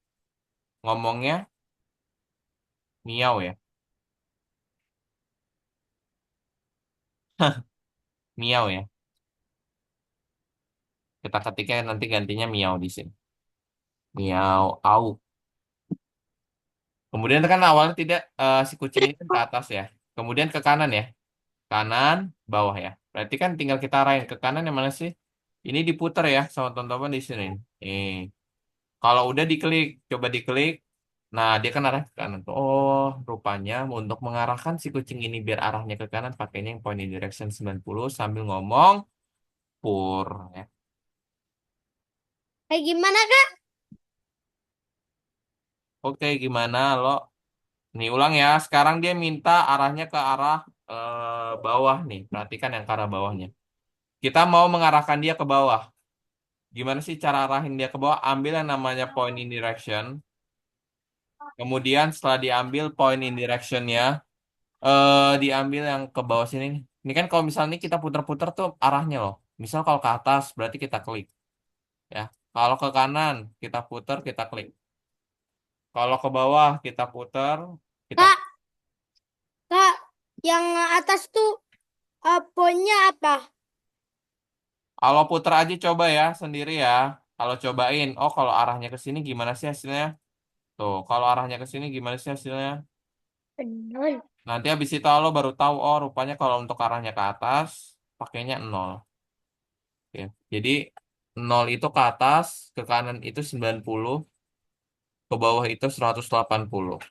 ngomongnya miau ya. Miau ya. Kita ketiknya nanti gantinya miau di sini. Miau, au. Kemudian kan awalnya tidak si kucing ini kan ke atas ya. Kemudian ke kanan ya. Kanan, bawah ya. Berarti kan tinggal kita arahin ke kanan yang mana sih? Ini diputar ya sama teman-teman di sini. Kalau udah diklik, coba diklik. Nah, dia kan arah ke kanan tuh. Oh, rupanya untuk mengarahkan si kucing ini biar arahnya ke kanan pakainya yang point in direction 90 sambil ngomong pur ya. Kayak gimana, Kak? Oke, gimana lo? Nih ulang ya. Sekarang dia minta arahnya ke arah bawah nih. Perhatikan yang ke arah bawahnya. Kita mau mengarahkan dia ke bawah. Gimana sih cara arahin dia ke bawah? Ambil yang namanya point in direction. Kemudian setelah diambil point in directionnya, diambil yang ke bawah sini. Ini kan kalau misalnya ini kita putar-putar tuh arahnya loh. Misal kalau ke atas berarti kita klik ya. Kalau ke kanan kita putar, kita klik. Kalau ke bawah kita putar, kita. Kak, Kak, yang atas tuh poinnya apa? Kalau putar aja coba ya sendiri ya. Kalau cobain, oh kalau arahnya ke sini gimana sih hasilnya? Tuh, kalau arahnya ke sini gimana sih hasilnya? Benar. Nanti habis itu lo baru tahu, oh rupanya kalau untuk arahnya ke atas pakainya 0. Oke. Jadi 0 itu ke atas, ke kanan itu 90, ke bawah itu 180.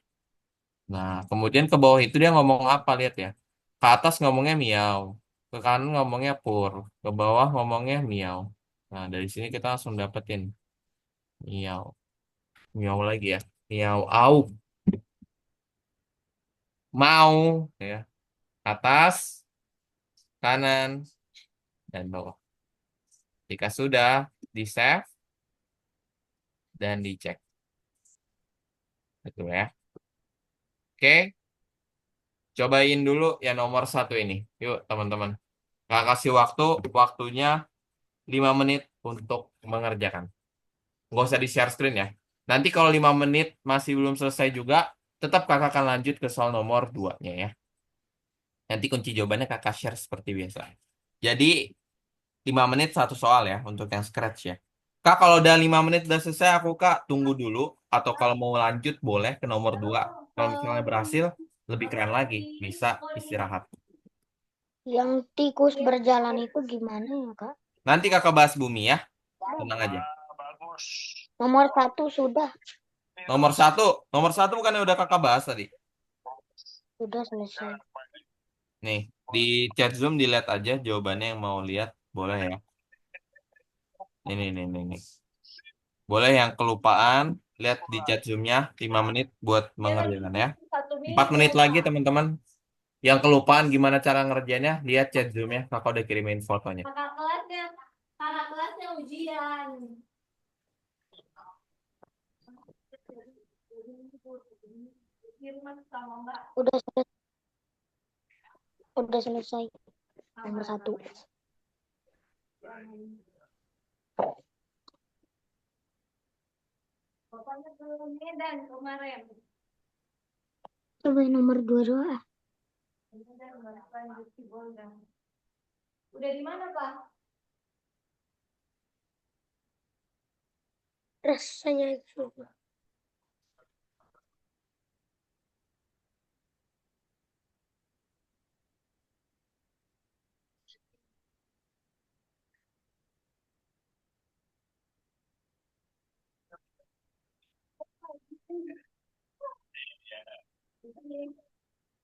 Nah, kemudian ke bawah itu dia ngomong apa, lihat ya. Ke atas ngomongnya miau, ke kanan ngomongnya pur, ke bawah ngomongnya miau. Nah, dari sini kita langsung dapetin miau. Miau lagi ya. Miau, au, mau, ya. atas, kanan, dan bawah. Jika sudah, di-save dan dicek. Betul ya. Oke, cobain dulu yang nomor 1 ini. Yuk, teman-teman. Kakak kasih waktunya 5 menit untuk mengerjakan. Nggak usah di-share screen ya. Nanti kalau 5 menit masih belum selesai juga, tetap kakak akan lanjut ke soal nomor 2-nya ya. Nanti kunci jawabannya kakak share seperti biasa. Jadi, 5 menit satu soal ya, untuk yang scratch ya. Kak, kalau udah 5 menit udah selesai, aku Kak tunggu dulu. Atau kalau mau lanjut, boleh ke nomor 2. Kalau misalnya berhasil, lebih keren lagi. Bisa istirahat. Yang tikus berjalan itu gimana ya, Kak? Nanti kakak bahas bumi ya. Tenang aja. Nomor 1 sudah Nomor satu bukannya udah kakak bahas tadi. selesai. Nih, di chat Zoom dilihat aja jawabannya yang mau lihat. Boleh ya. Ini. Boleh yang kelupaan, lihat di chat Zoom-nya 5 menit buat mengerjakan ya. 4 menit lagi teman-teman. Yang kelupaan gimana cara ngerjainnya, lihat chat Zoom-nya. Kakak udah kirimin fotonya. Kakak kelasnya ujian. Udah selesai. Udah selesai. Nomor 1. Pokoknya ke Medan kemarin. Coba nomor 2 doa. Udah di mana, Pak? Rasanya itu.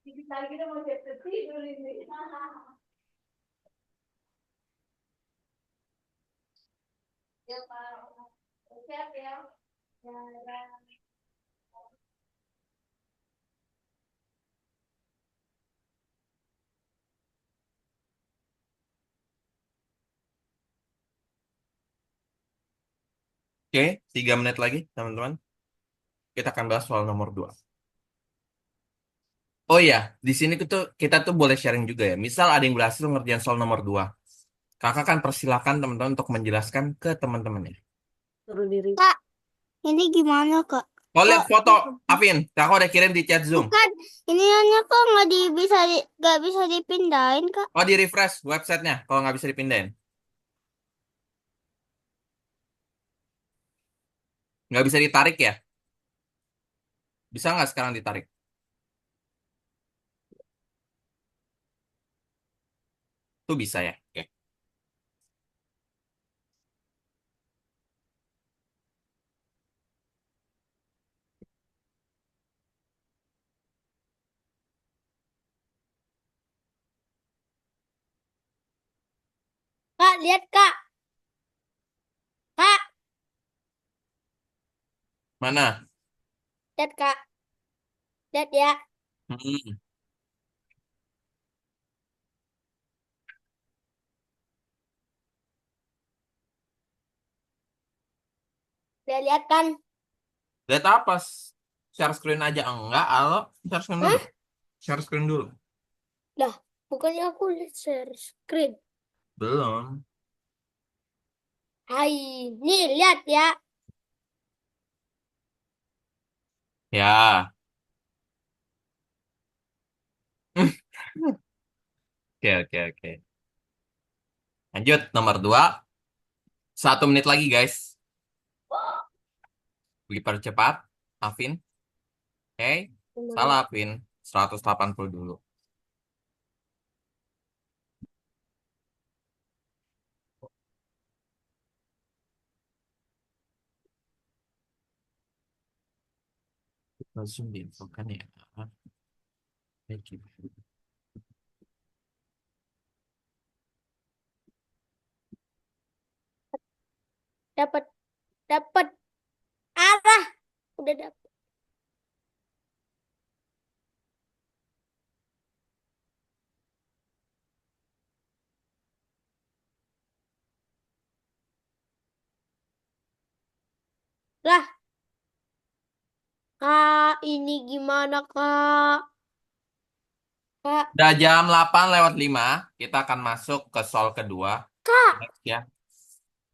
Dikit lagi udah mau siap tidur ini. Ya, Pak. Siap ya. Ya. Oke, 3 menit lagi teman-teman. Kita akan bahas soal nomor 2. Oh iya, di sini kita tuh boleh sharing juga ya. Misal ada yang berhasil ngerjain soal nomor 2. Kakak kan persilakan teman-teman untuk menjelaskan ke teman-temannya. Kak, ini gimana, Kak? Oh, lihat Kok foto, Afin. Kakak udah kirim di chat Zoom. bukan ini hanya kok nggak bisa dipindahin, Kak? Oh, di refresh websitenya kalau nggak bisa dipindahin. Nggak bisa ditarik ya? Bisa nggak sekarang ditarik? Tuh bisa ya? Oke. Kak, lihat, Kak. Kak, Mana? lihat, Kak. Lihat ya. Hmm. Lihat kan? Lihat apa? Share screen aja enggak? Halo, share screen dulu. Hah? Share screen dulu. Lah, bukannya aku lihat share screen. Belum. Hai, nih lihat ya. Ya. Oke. Lanjut, nomor 2. 1 menit lagi, guys. Dipercepat. Afin. Oke. Salah, Afin. 180 dulu. Langsung diinfokan ya. Baik. Dapat, dapat arah. Udah dapat. Lah, Kak, ini gimana, Kak? Kak, Udah jam 8 lewat 5, kita akan masuk ke soal kedua. Kak. Next ya.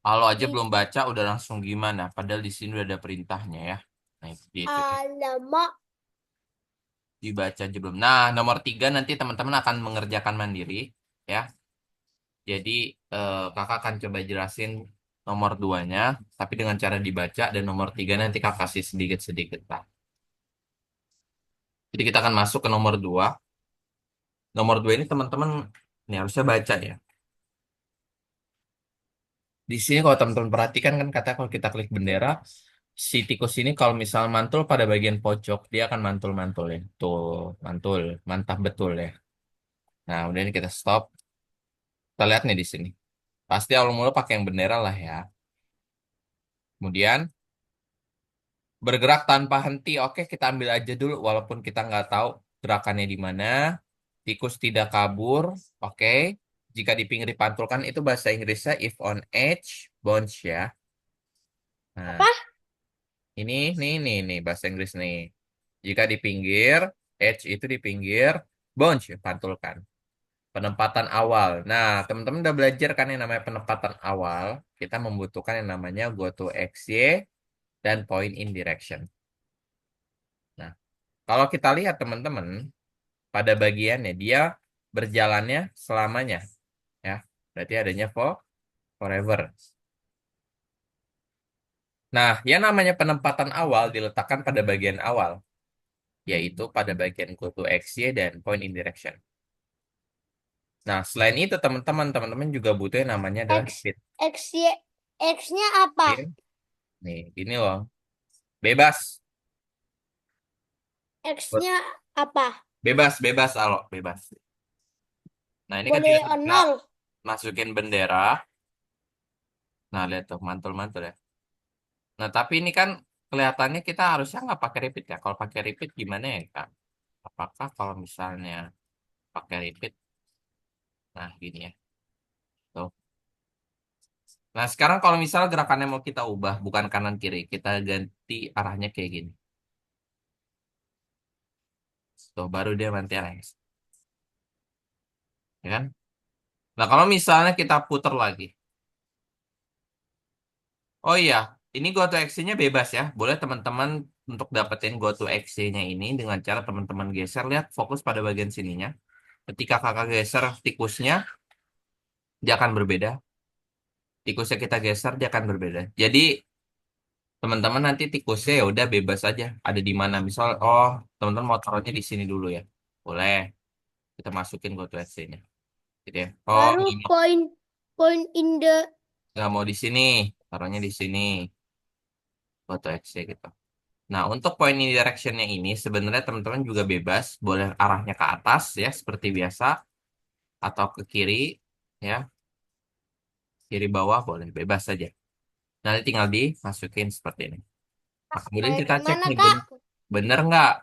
Kalau aja Ih, belum baca udah langsung gimana? Padahal di sini udah ada perintahnya ya. Nah, itu dia itu ya. alamak. Dibaca aja belum. Nah, nomor 3 nanti teman-teman akan mengerjakan mandiri ya. Jadi kakak akan coba jelasin nomor 2-nya, tapi dengan cara dibaca dan nomor 3 nanti kakak kasih sedikit-sedikit lah. Jadi kita akan masuk ke nomor 2. Nomor 2 ini teman-teman ini harusnya baca ya. Di sini kalau teman-teman perhatikan kan kata kalau kita klik bendera, si tikus ini kalau misal mantul pada bagian pojok, dia akan mantul-mantul ya. Tuh, mantul, mantap betul ya. Nah, udah ini kita stop. Kita lihat nih di sini. Pasti awal mula pakai yang bendera lah ya. Kemudian bergerak tanpa henti. Oke, kita ambil aja dulu walaupun kita nggak tahu gerakannya di mana. Tikus tidak kabur. Oke. Jika di pinggir dipantulkan itu bahasa Inggrisnya if on edge, bounce ya. Nah, Apa? ini bahasa Inggris nih. Jika di pinggir, edge itu di pinggir, bounce pantulkan. Penempatan awal. Nah, teman-teman udah belajar kan yang namanya penempatan awal. Kita membutuhkan yang namanya go to XY dan point in direction. Nah, kalau kita lihat teman-teman, pada bagiannya dia berjalannya selamanya. Ya, berarti adanya forever. Nah, yang namanya penempatan awal diletakkan pada bagian awal, yaitu pada bagian go to XY dan point in direction. Nah, selain itu teman-teman juga butuh yang namanya adalah X, repeat. X, Y, X-nya apa? Oke? Nih, gini loh. Bebas. X-nya apa? Bebas, alo, bebas. Nah, ini kan Boleh tidak bisa nol. masukin bendera. Nah, lihat tuh, mantul-mantul ya. Nah, tapi ini kan kelihatannya kita harusnya nggak pakai repeat ya. Kalau pakai repeat gimana ya, Kak? Apakah kalau misalnya pakai repeat, nah gini ya. Tuh. Nah, sekarang kalau misal gerakannya mau kita ubah, bukan kanan kiri, kita ganti arahnya kayak gini. Tuh, baru dia nanti arahnya. Ya kan? Nah, kalau misalnya kita putar lagi. Oh iya, ini go to action-nya bebas ya. Boleh teman-teman untuk dapetin go to action-nya ini dengan cara teman-teman geser. Lihat fokus pada bagian sininya. Ketika kakak geser tikusnya, dia akan berbeda. Tikusnya kita geser, dia akan berbeda. Jadi, teman-teman nanti tikusnya ya udah bebas aja. Ada di mana. Misal, oh, teman-teman mau taruhnya di sini dulu ya. Boleh. Kita masukin go to action-nya. Gitu ya. Oh, Baru point point in the nggak mau di sini. Taruhnya di sini. Go to action gitu. Nah, untuk point in direction-nya ini sebenarnya teman-teman juga bebas, boleh arahnya ke atas ya seperti biasa atau ke kiri ya, kiri bawah boleh bebas saja. Nanti tinggal dimasukin seperti ini. Nah, kemudian kayak kita cek gimana, nih Kak? bener nggak?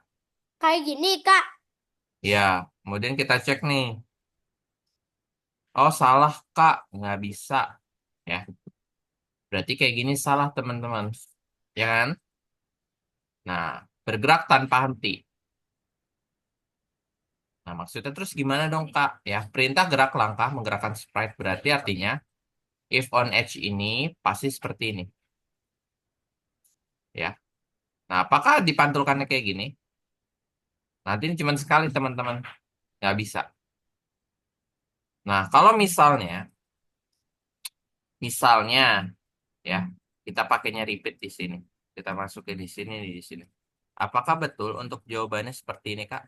Kayak gini, Kak. Ya, kemudian kita cek nih. Oh, salah Kak, nggak bisa ya. Berarti kayak gini salah teman-teman, ya kan? Nah, bergerak tanpa henti. Nah, maksudnya terus gimana dong Kak? Ya, perintah gerak langkah menggerakkan sprite berarti artinya if on edge ini pasti seperti ini, ya. Nah, apakah dipantulkannya kayak gini? Nanti ini cuma sekali, teman-teman. Nggak bisa. Nah, kalau misalnya, ya, kita pakainya repeat di sini. Kita masukin di sini, di sini. Apakah betul untuk jawabannya seperti ini, Kak?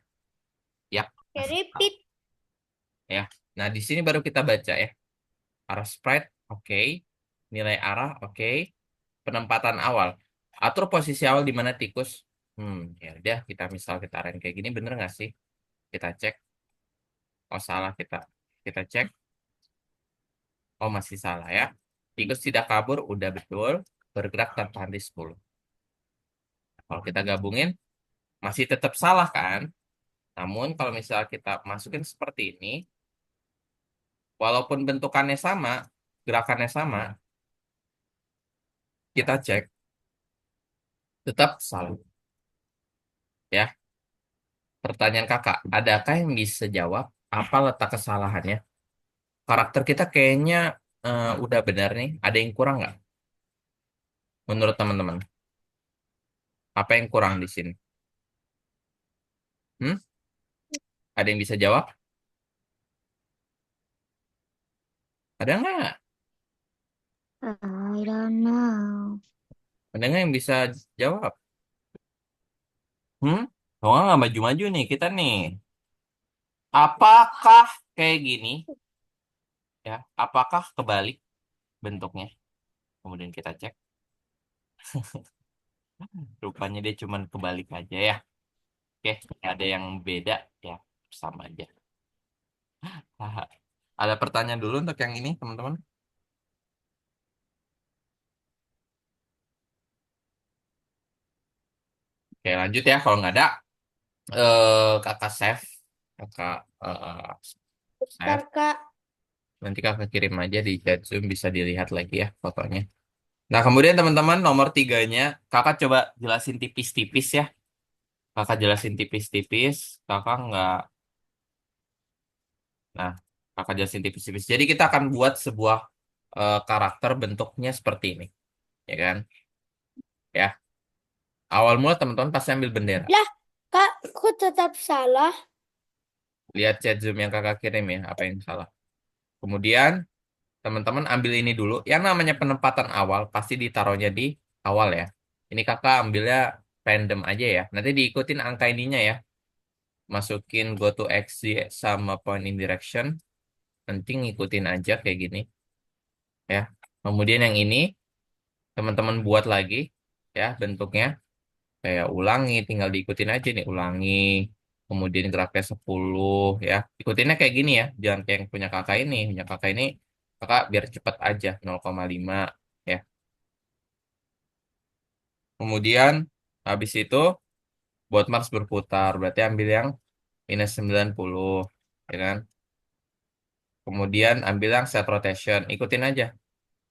Ya, Kayak kasih tahu. repeat. Ya. Nah, di sini baru kita baca ya. Arah sprite, oke. Nilai arah, oke. Penempatan awal. Atur posisi awal di mana tikus. Ya udah kita arahin kayak gini bener nggak sih? Kita cek. Oh salah kita cek. Oh masih salah ya. Tikus tidak kabur udah betul. Bergerak tanpa henti 10. Kalau kita gabungin masih tetap salah kan? Namun kalau misal kita masukin seperti ini, walaupun bentukannya sama, gerakannya sama, kita cek. Tetap salah. Ya, pertanyaan kakak, adakah yang bisa jawab apa letak kesalahannya? Karakter kita kayaknya udah benar nih. Ada yang kurang nggak? Menurut teman-teman, apa yang kurang di sini? Hmm? Ada yang bisa jawab? Ada nggak? I don't know. Ada nggak yang bisa jawab? Hmm? Kalau nggak maju-maju nih kita nih. Apakah kayak gini? Ya, apakah kebalik bentuknya? Kemudian kita cek. Rupanya dia cuman kebalik aja ya. Oke, nggak ada yang beda ya, sama aja. Haha. Ada pertanyaan dulu untuk yang ini, teman-teman. Oke, lanjut ya. Kalau nggak ada, kakak save, kakak Bentar, save. Kak. Nanti kakak kirim aja di chat Zoom, bisa dilihat lagi ya fotonya. Nah, kemudian teman-teman nomor tiganya, kakak coba jelasin tipis-tipis ya. Kakak jelasin tipis-tipis, kakak nggak. Nah, kakak jelasin tipis-tipis. Jadi kita akan buat sebuah karakter bentuknya seperti ini, ya kan? Ya, awal mula teman-teman pasti ambil bendera. Lah, Kak, kok tetap salah? Lihat chat Zoom yang kakak kirim ya, apa yang salah. Kemudian teman-teman ambil ini dulu. Yang namanya penempatan awal pasti ditaruhnya di awal ya. Ini kakak ambilnya random aja ya. Nanti diikutin angka ininya ya. Masukin go to x, y, sama point in direction. Nanti ngikutin aja kayak gini ya. Kemudian yang ini teman-teman buat lagi ya bentuknya. Kayak ulangi, tinggal diikutin aja nih. Ulangi. Kemudian geraknya 10 ya. Ikutinnya kayak gini ya. Jangan kayak yang punya kakak ini. Punya kakak ini kakak biar cepat aja 0,5 ya. Kemudian habis itu buat Mars berputar. Berarti ambil yang minus 90 ya kan. Kemudian ambil yang set rotation. Ikutin aja.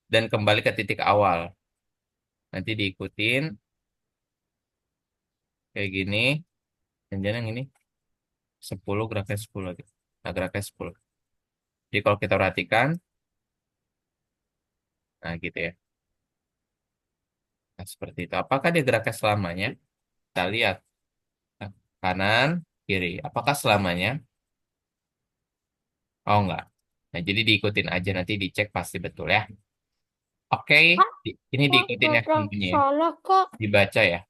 Dan kembali ke titik awal. Nanti diikutin kayak gini. Dan jangan yang ini 10 geraknya 10 lagi. Nah geraknya 10. Jadi kalau kita perhatikan. Nah gitu ya. Nah, seperti itu. Apakah dia geraknya selamanya? Kita lihat. Nah, kanan, kiri. Apakah selamanya? Oh enggak. Nah jadi diikutin aja. Nanti dicek pasti betul ya. Oke, Kak, Ini kok diikutin ya tetap semuanya ya. salah, Kak? Dibaca ya.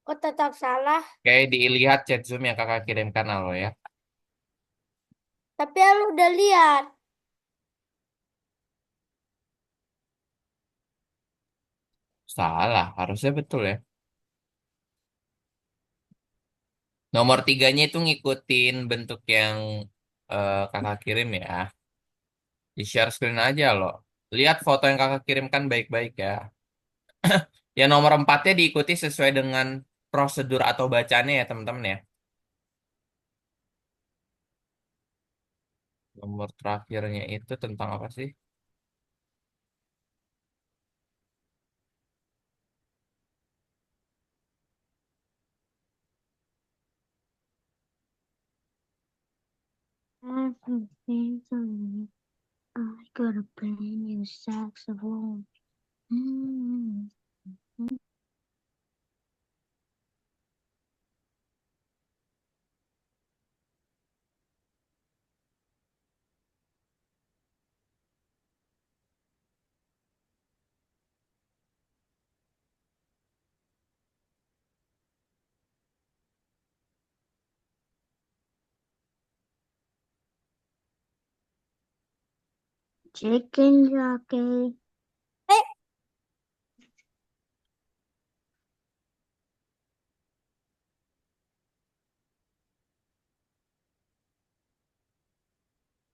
Kok tetap salah? Oke, dilihat chat Zoom yang kakak kirimkan Alo ya. Tapi aku udah lihat. Salah, harusnya betul ya. Nomor tiganya itu ngikutin bentuk yang kakak kirim ya. Di share screen aja loh. Lihat foto yang kakak kirimkan baik-baik ya. Ya nomor empatnya diikuti sesuai dengan prosedur atau bacaannya ya teman-teman ya. Nomor terakhirnya itu tentang apa sih? Everything's alright. I got a brand new saxophone. Mm. Chicken jockey. Eh,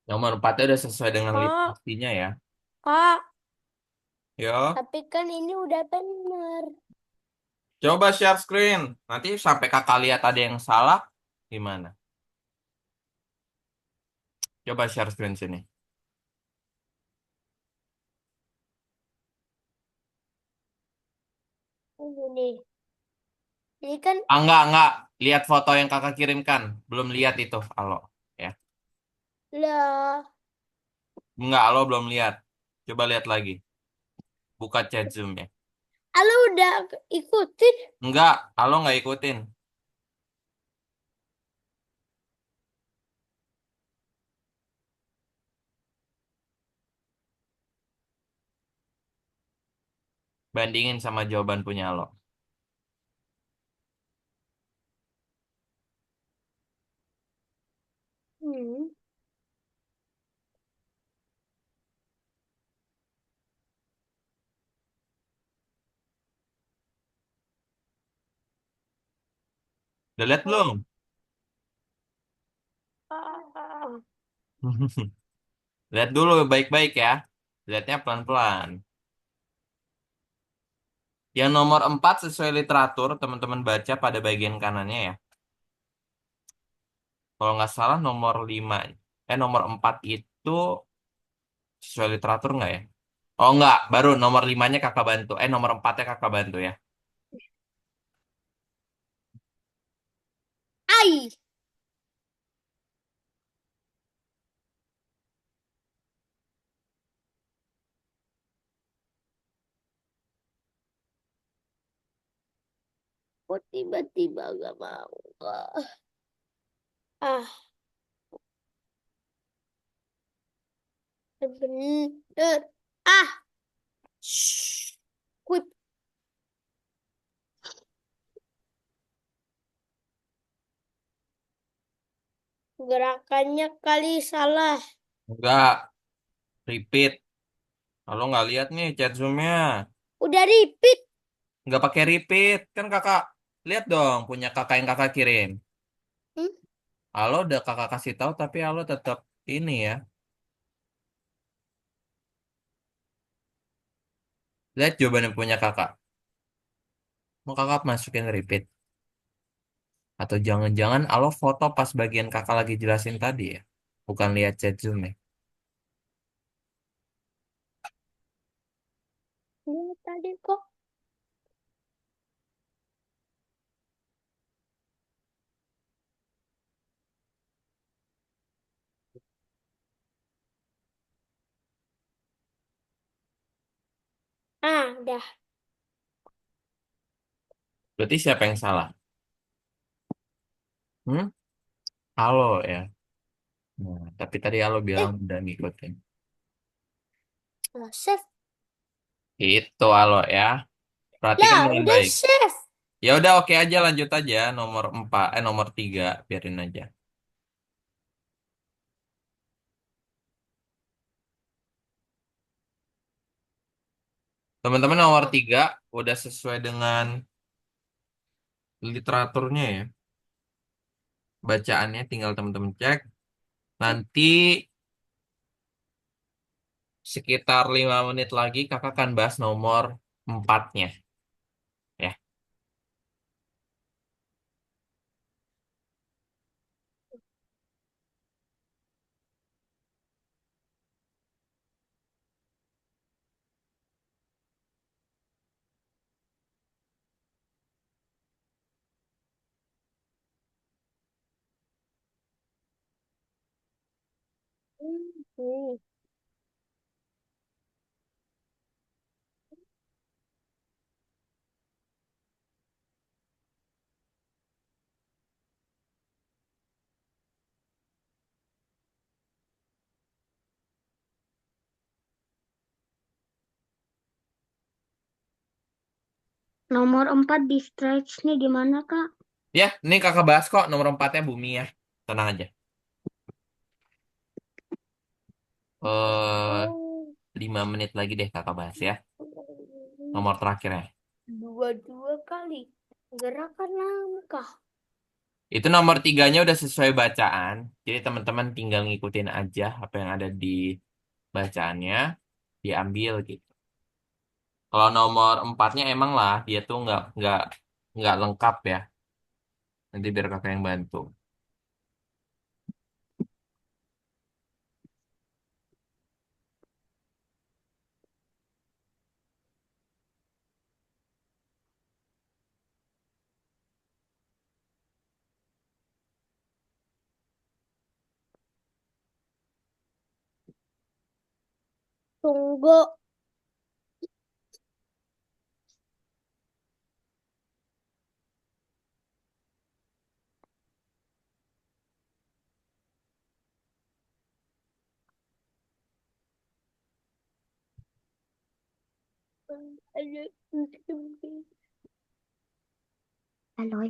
Nomor empatnya udah sesuai dengan Kak, listasinya ya. Kak. Yo, Tapi kan ini udah bener. coba share screen. Nanti sampai kakak lihat ada yang salah, gimana? Coba share screen sini. ini. Ini kan Ah, enggak. Lihat foto yang kakak kirimkan. Belum lihat itu, Alo. Ya. lah. Enggak, Alo belum lihat. Coba lihat lagi. Buka chat Zoom-nya. Alo udah ikutin. Enggak, Alo nggak ikutin. Bandingin sama jawaban punya Alo. Hmm. Udah lihat belum? Ah. Lihat dulu baik-baik ya. Lihatnya pelan-pelan. Yang nomor 4 sesuai literatur, teman-teman baca pada bagian kanannya ya. Kalau nggak salah nomor 5, nomor 4 itu sesuai literatur nggak ya? Oh nggak, baru nomor 5-nya kakak bantu. Nomor 4-nya kakak bantu ya. Ai. Kok tiba-tiba gak mau? Ah, bener. Ah, shh. Quit. Gerakannya kali salah. Nggak, repeat. Kalau nggak lihat nih chat Zoom-nya. Udah repeat. Nggak pakai repeat. Kan kakak, lihat dong punya kakak yang kakak kirim. Hmm? Halo udah kakak kasih tahu tapi halo tetap ini ya. Lihat jawaban yang punya kakak. Mau kakak masukin repeat. Atau jangan-jangan halo foto pas bagian kakak lagi jelasin tadi ya. Bukan lihat chat Zoom ya. Ini tadi kok. Ah, udah. Berarti siapa yang salah? Hmm? Halo ya. Nah, tapi tadi halo bilang Eh, udah ngikutin. save. Itu halo ya. Perhatikan Lah, dengan udah baik. save. Ya udah oke aja lanjut aja nomor 4 nomor 3 biarin aja. Teman-teman nomor Ah, 3 udah sesuai dengan literaturnya ya. Bacaannya tinggal teman-teman cek. Nanti sekitar 5 menit lagi kakak akan bahas nomor 4-nya ya. hmm. Nomor 4 di stretch-nya gimana, Kak? Ya, ini kakak bahas kok nomor 4-nya Bumi ya. Tenang aja. eh Oh, 5 menit lagi deh kakak bahas ya. Nomor terakhirnya. dua-dua kali. Gerakan langkah. Itu nomor 3-nya udah sesuai bacaan. Jadi teman-teman tinggal ngikutin aja apa yang ada di bacaannya, diambil gitu. Kalau nomor 4-nya emang lah dia tuh nggak lengkap ya. Nanti biar kakak yang bantu. Tunggu. Halo.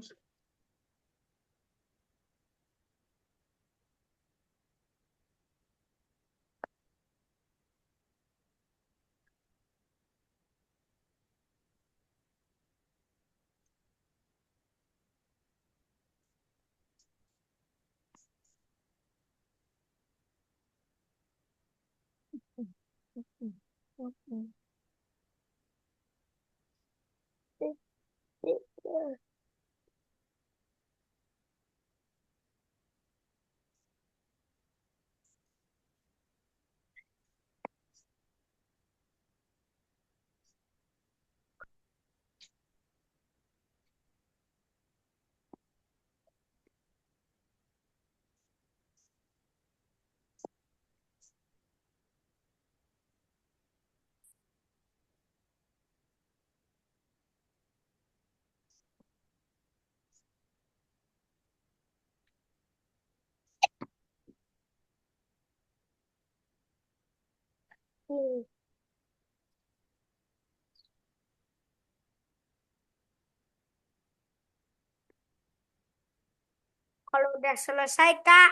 Kalau udah selesai, Kak.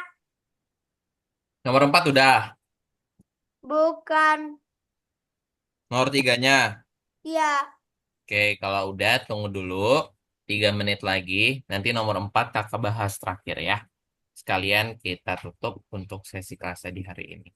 Nomor 4 udah. Bukan. Nomor 3-nya. Ya. Oke, kalau udah tunggu dulu 3 menit lagi. Nanti nomor 4 kakak bahas terakhir ya. Sekalian kita tutup untuk sesi kelasnya di hari ini.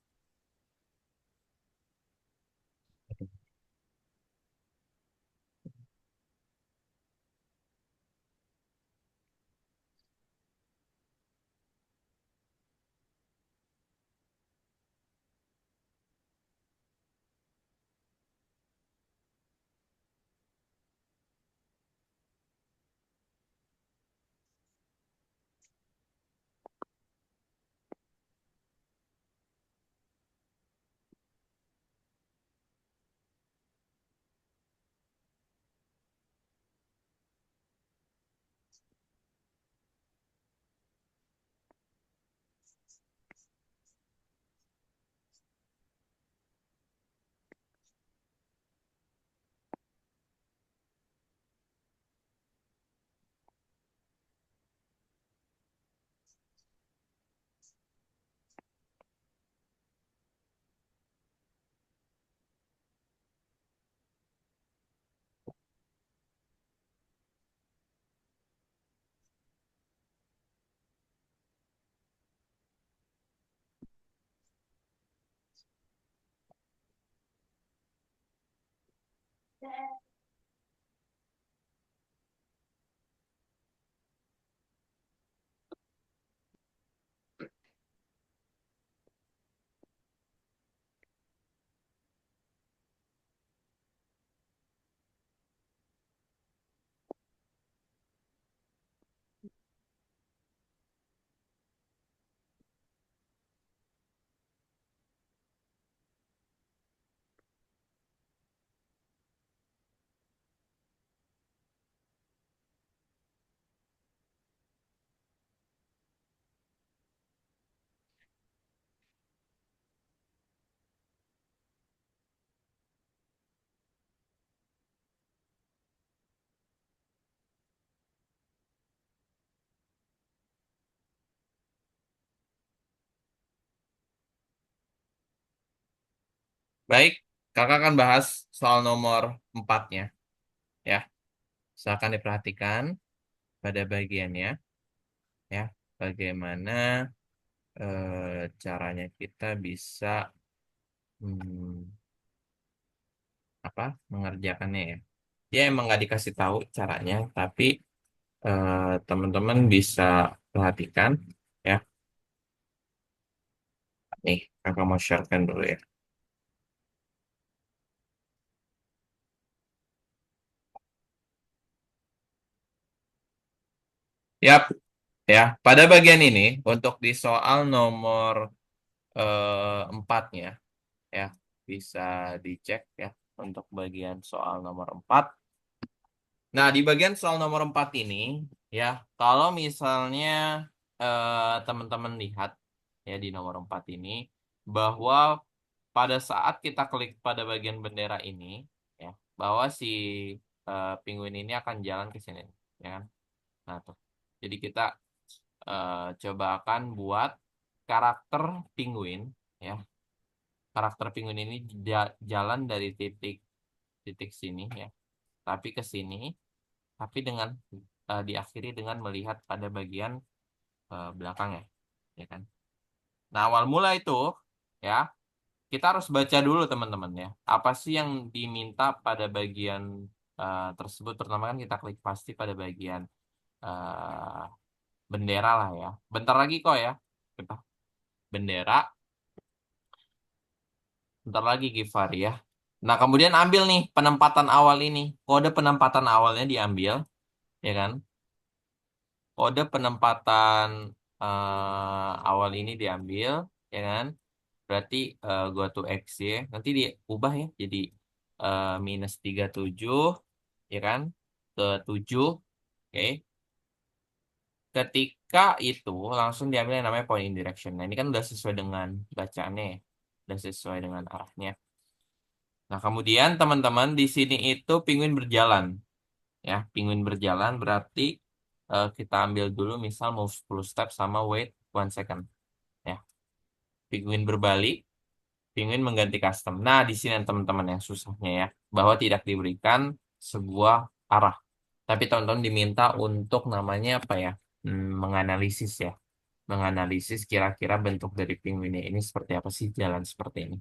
Baik, kakak akan bahas soal nomor 4-nya. Ya, silakan diperhatikan pada bagiannya. Ya, bagaimana caranya kita bisa hmm, apa mengerjakannya ya. Dia emang nggak dikasih tahu caranya, tapi teman-teman bisa perhatikan ya. Nih, kakak mau sharekan dulu ya. Yap, ya. Pada bagian ini untuk di soal nomor 4-nya ya. bisa dicek ya untuk bagian soal nomor 4. Nah, di bagian soal nomor 4 ini ya, kalau misalnya teman-teman lihat ya di nomor 4 ini bahwa pada saat kita klik pada bagian bendera ini ya, bahwa si penguin ini akan jalan ke sini ya kan. Nah, tuh. Jadi kita coba akan buat karakter penguin ya. Karakter penguin ini jalan dari titik sini ya, tapi ke sini, tapi dengan diakhiri dengan melihat pada bagian belakangnya, ya kan? Nah, awal mula itu ya, kita harus baca dulu teman-teman ya. Apa sih yang diminta pada bagian tersebut? Pertama kan kita klik pasti pada bagian eh, bendera lah ya. Bentar lagi kok ya. Kita bendera. Bentar lagi Givari ya. Nah, kemudian ambil nih penempatan awal ini. Kode penempatan awalnya diambil, ya kan? Kode penempatan awal ini diambil, ya kan? Berarti go to X ya. Nanti diubah ya jadi -37, ya kan? Ke 7, oke. Ketika itu langsung diambil yang namanya point in direction. Nah, ini kan udah sesuai dengan bacaannya ya. Udah sesuai dengan arahnya. Nah, kemudian teman-teman di sini itu penguin berjalan. Ya, penguin berjalan berarti kita ambil dulu misal move 10 step sama wait 1 second. Ya, penguin berbalik, penguin mengganti custom. Nah, di sini teman-teman yang susahnya ya, bahwa tidak diberikan sebuah arah. Tapi teman-teman diminta untuk namanya apa ya? Menganalisis ya. Menganalisis kira-kira bentuk dari penguinnya ini seperti apa sih jalan seperti ini.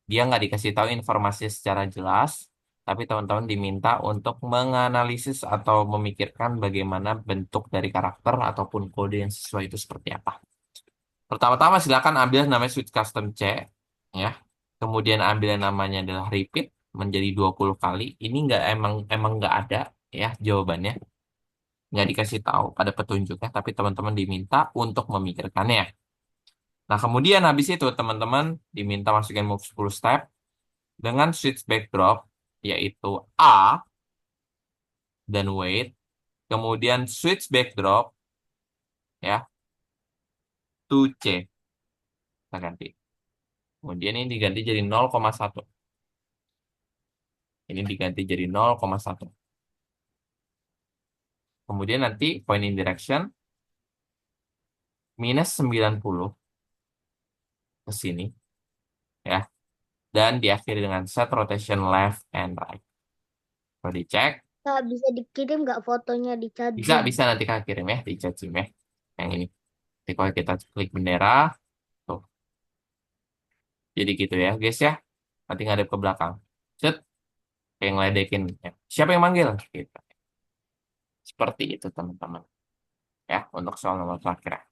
Dia nggak dikasih tahu informasi secara jelas, tapi teman-teman diminta untuk menganalisis atau memikirkan bagaimana bentuk dari karakter ataupun kode yang sesuai itu seperti apa. Pertama-tama silakan ambil namanya switch custom C, ya. Kemudian ambil yang namanya adalah repeat menjadi 20 kali. Ini emang nggak ada ya jawabannya. Nggak dikasih tahu pada petunjuknya, tapi teman-teman diminta untuk memikirkannya. Nah, kemudian habis itu teman-teman diminta masukin move 10 step dengan switch backdrop yaitu A dan wait, kemudian switch backdrop ya to C, kita ganti. Kemudian ini diganti jadi 0,1. Ini diganti jadi 0,1. Kemudian nanti point in direction -90 ke sini ya. Dan diakhiri dengan set rotation left and right. Kalau dicek, Kak, bisa dikirim nggak fotonya di chat bisa Zoom? bisa nanti Kak kirim ya di chat Zoom ya. Yang ini. Jadi kalau kita klik bendera, tuh. Jadi gitu ya guys ya. Nanti ngadep ke belakang. Set, kayak ngeledekin. Ya. Siapa yang manggil? Gitu. Seperti itu teman-teman. Ya, untuk soal nomor terakhir.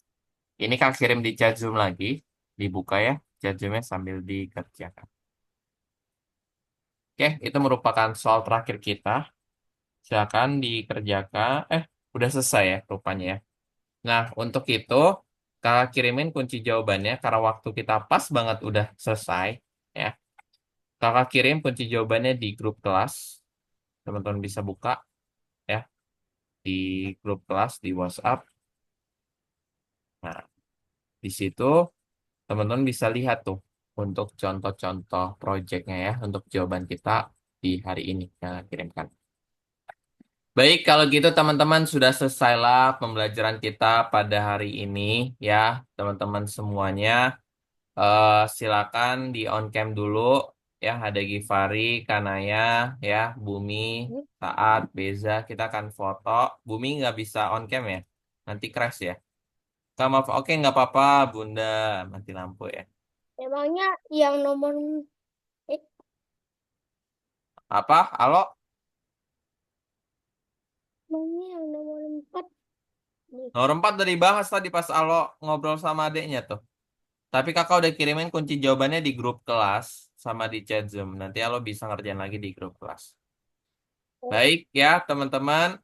Ini Kak kirim di chat Zoom lagi. Dibuka ya chat Zoom-nya sambil dikerjakan. Oke, itu merupakan soal terakhir kita. Silakan dikerjakan. Udah selesai ya rupanya ya. Nah, untuk itu Kakak kirimin kunci jawabannya karena waktu kita pas banget udah selesai ya. Kakak kirim kunci jawabannya di grup kelas. Teman-teman bisa buka ya di grup kelas di WhatsApp. Nah, di situ teman-teman bisa lihat tuh untuk contoh-contoh proyeknya ya untuk jawaban kita di hari ini yang kirimkan. Baik, kalau gitu teman-teman sudah selesailah pembelajaran kita pada hari ini ya, teman-teman semuanya. Silakan di on cam dulu ya, ada Givari, Kanaya, ya, Bumi, Saat, Beza. Kita akan foto. Bumi nggak bisa on cam ya, nanti crash ya. Nggak maaf, oke nggak apa-apa, Bunda mati lampu ya. Emangnya yang nomor eh, Apa? Halo? emangnya yang nomor 4 nih. Nomor 4 udah dibahas tadi pas Alo ngobrol sama adeknya tuh. Tapi kakak udah kirimin kunci jawabannya di grup kelas sama di chat Zoom. Nanti Alo bisa ngerjain lagi di grup kelas. Baik ya teman-teman,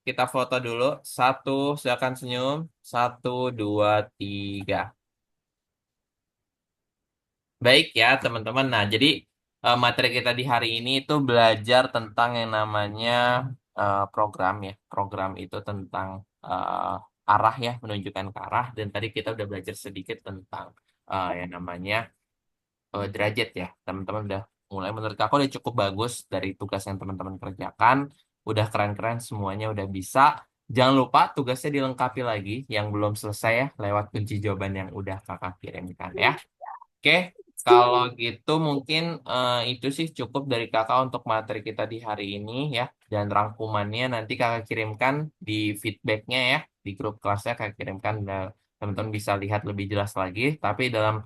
kita foto dulu. Satu, silakan senyum. Satu, dua, tiga. Baik ya, teman-teman. Nah, jadi materi kita di hari ini itu belajar tentang yang namanya program ya. Program itu tentang arah ya, menunjukkan ke arah. Dan tadi kita udah belajar sedikit tentang yang namanya derajat ya. Teman-teman udah mulai, menurut aku udah cukup bagus dari tugas yang teman-teman kerjakan. Udah keren-keren, semuanya udah bisa. Jangan lupa tugasnya dilengkapi lagi yang belum selesai ya, lewat kunci jawaban yang udah kakak kirimkan ya. Oke, kalau gitu mungkin itu sih cukup dari kakak untuk materi kita di hari ini ya. Dan rangkumannya nanti kakak kirimkan di feedbacknya ya. Di grup kelasnya kakak kirimkan. Teman-teman bisa lihat lebih jelas lagi. Tapi dalam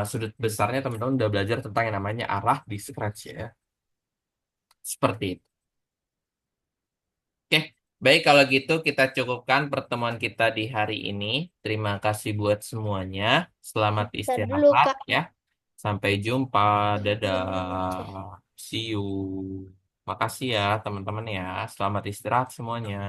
sudut besarnya teman-teman udah belajar tentang yang namanya arah di Scratch ya. Seperti itu. Oke, baik kalau gitu kita cukupkan pertemuan kita di hari ini. Terima kasih buat semuanya. Selamat Ntar dulu, istirahat Kak. ya. Sampai jumpa. Dadah. See you. Makasih ya teman-teman ya. Selamat istirahat semuanya.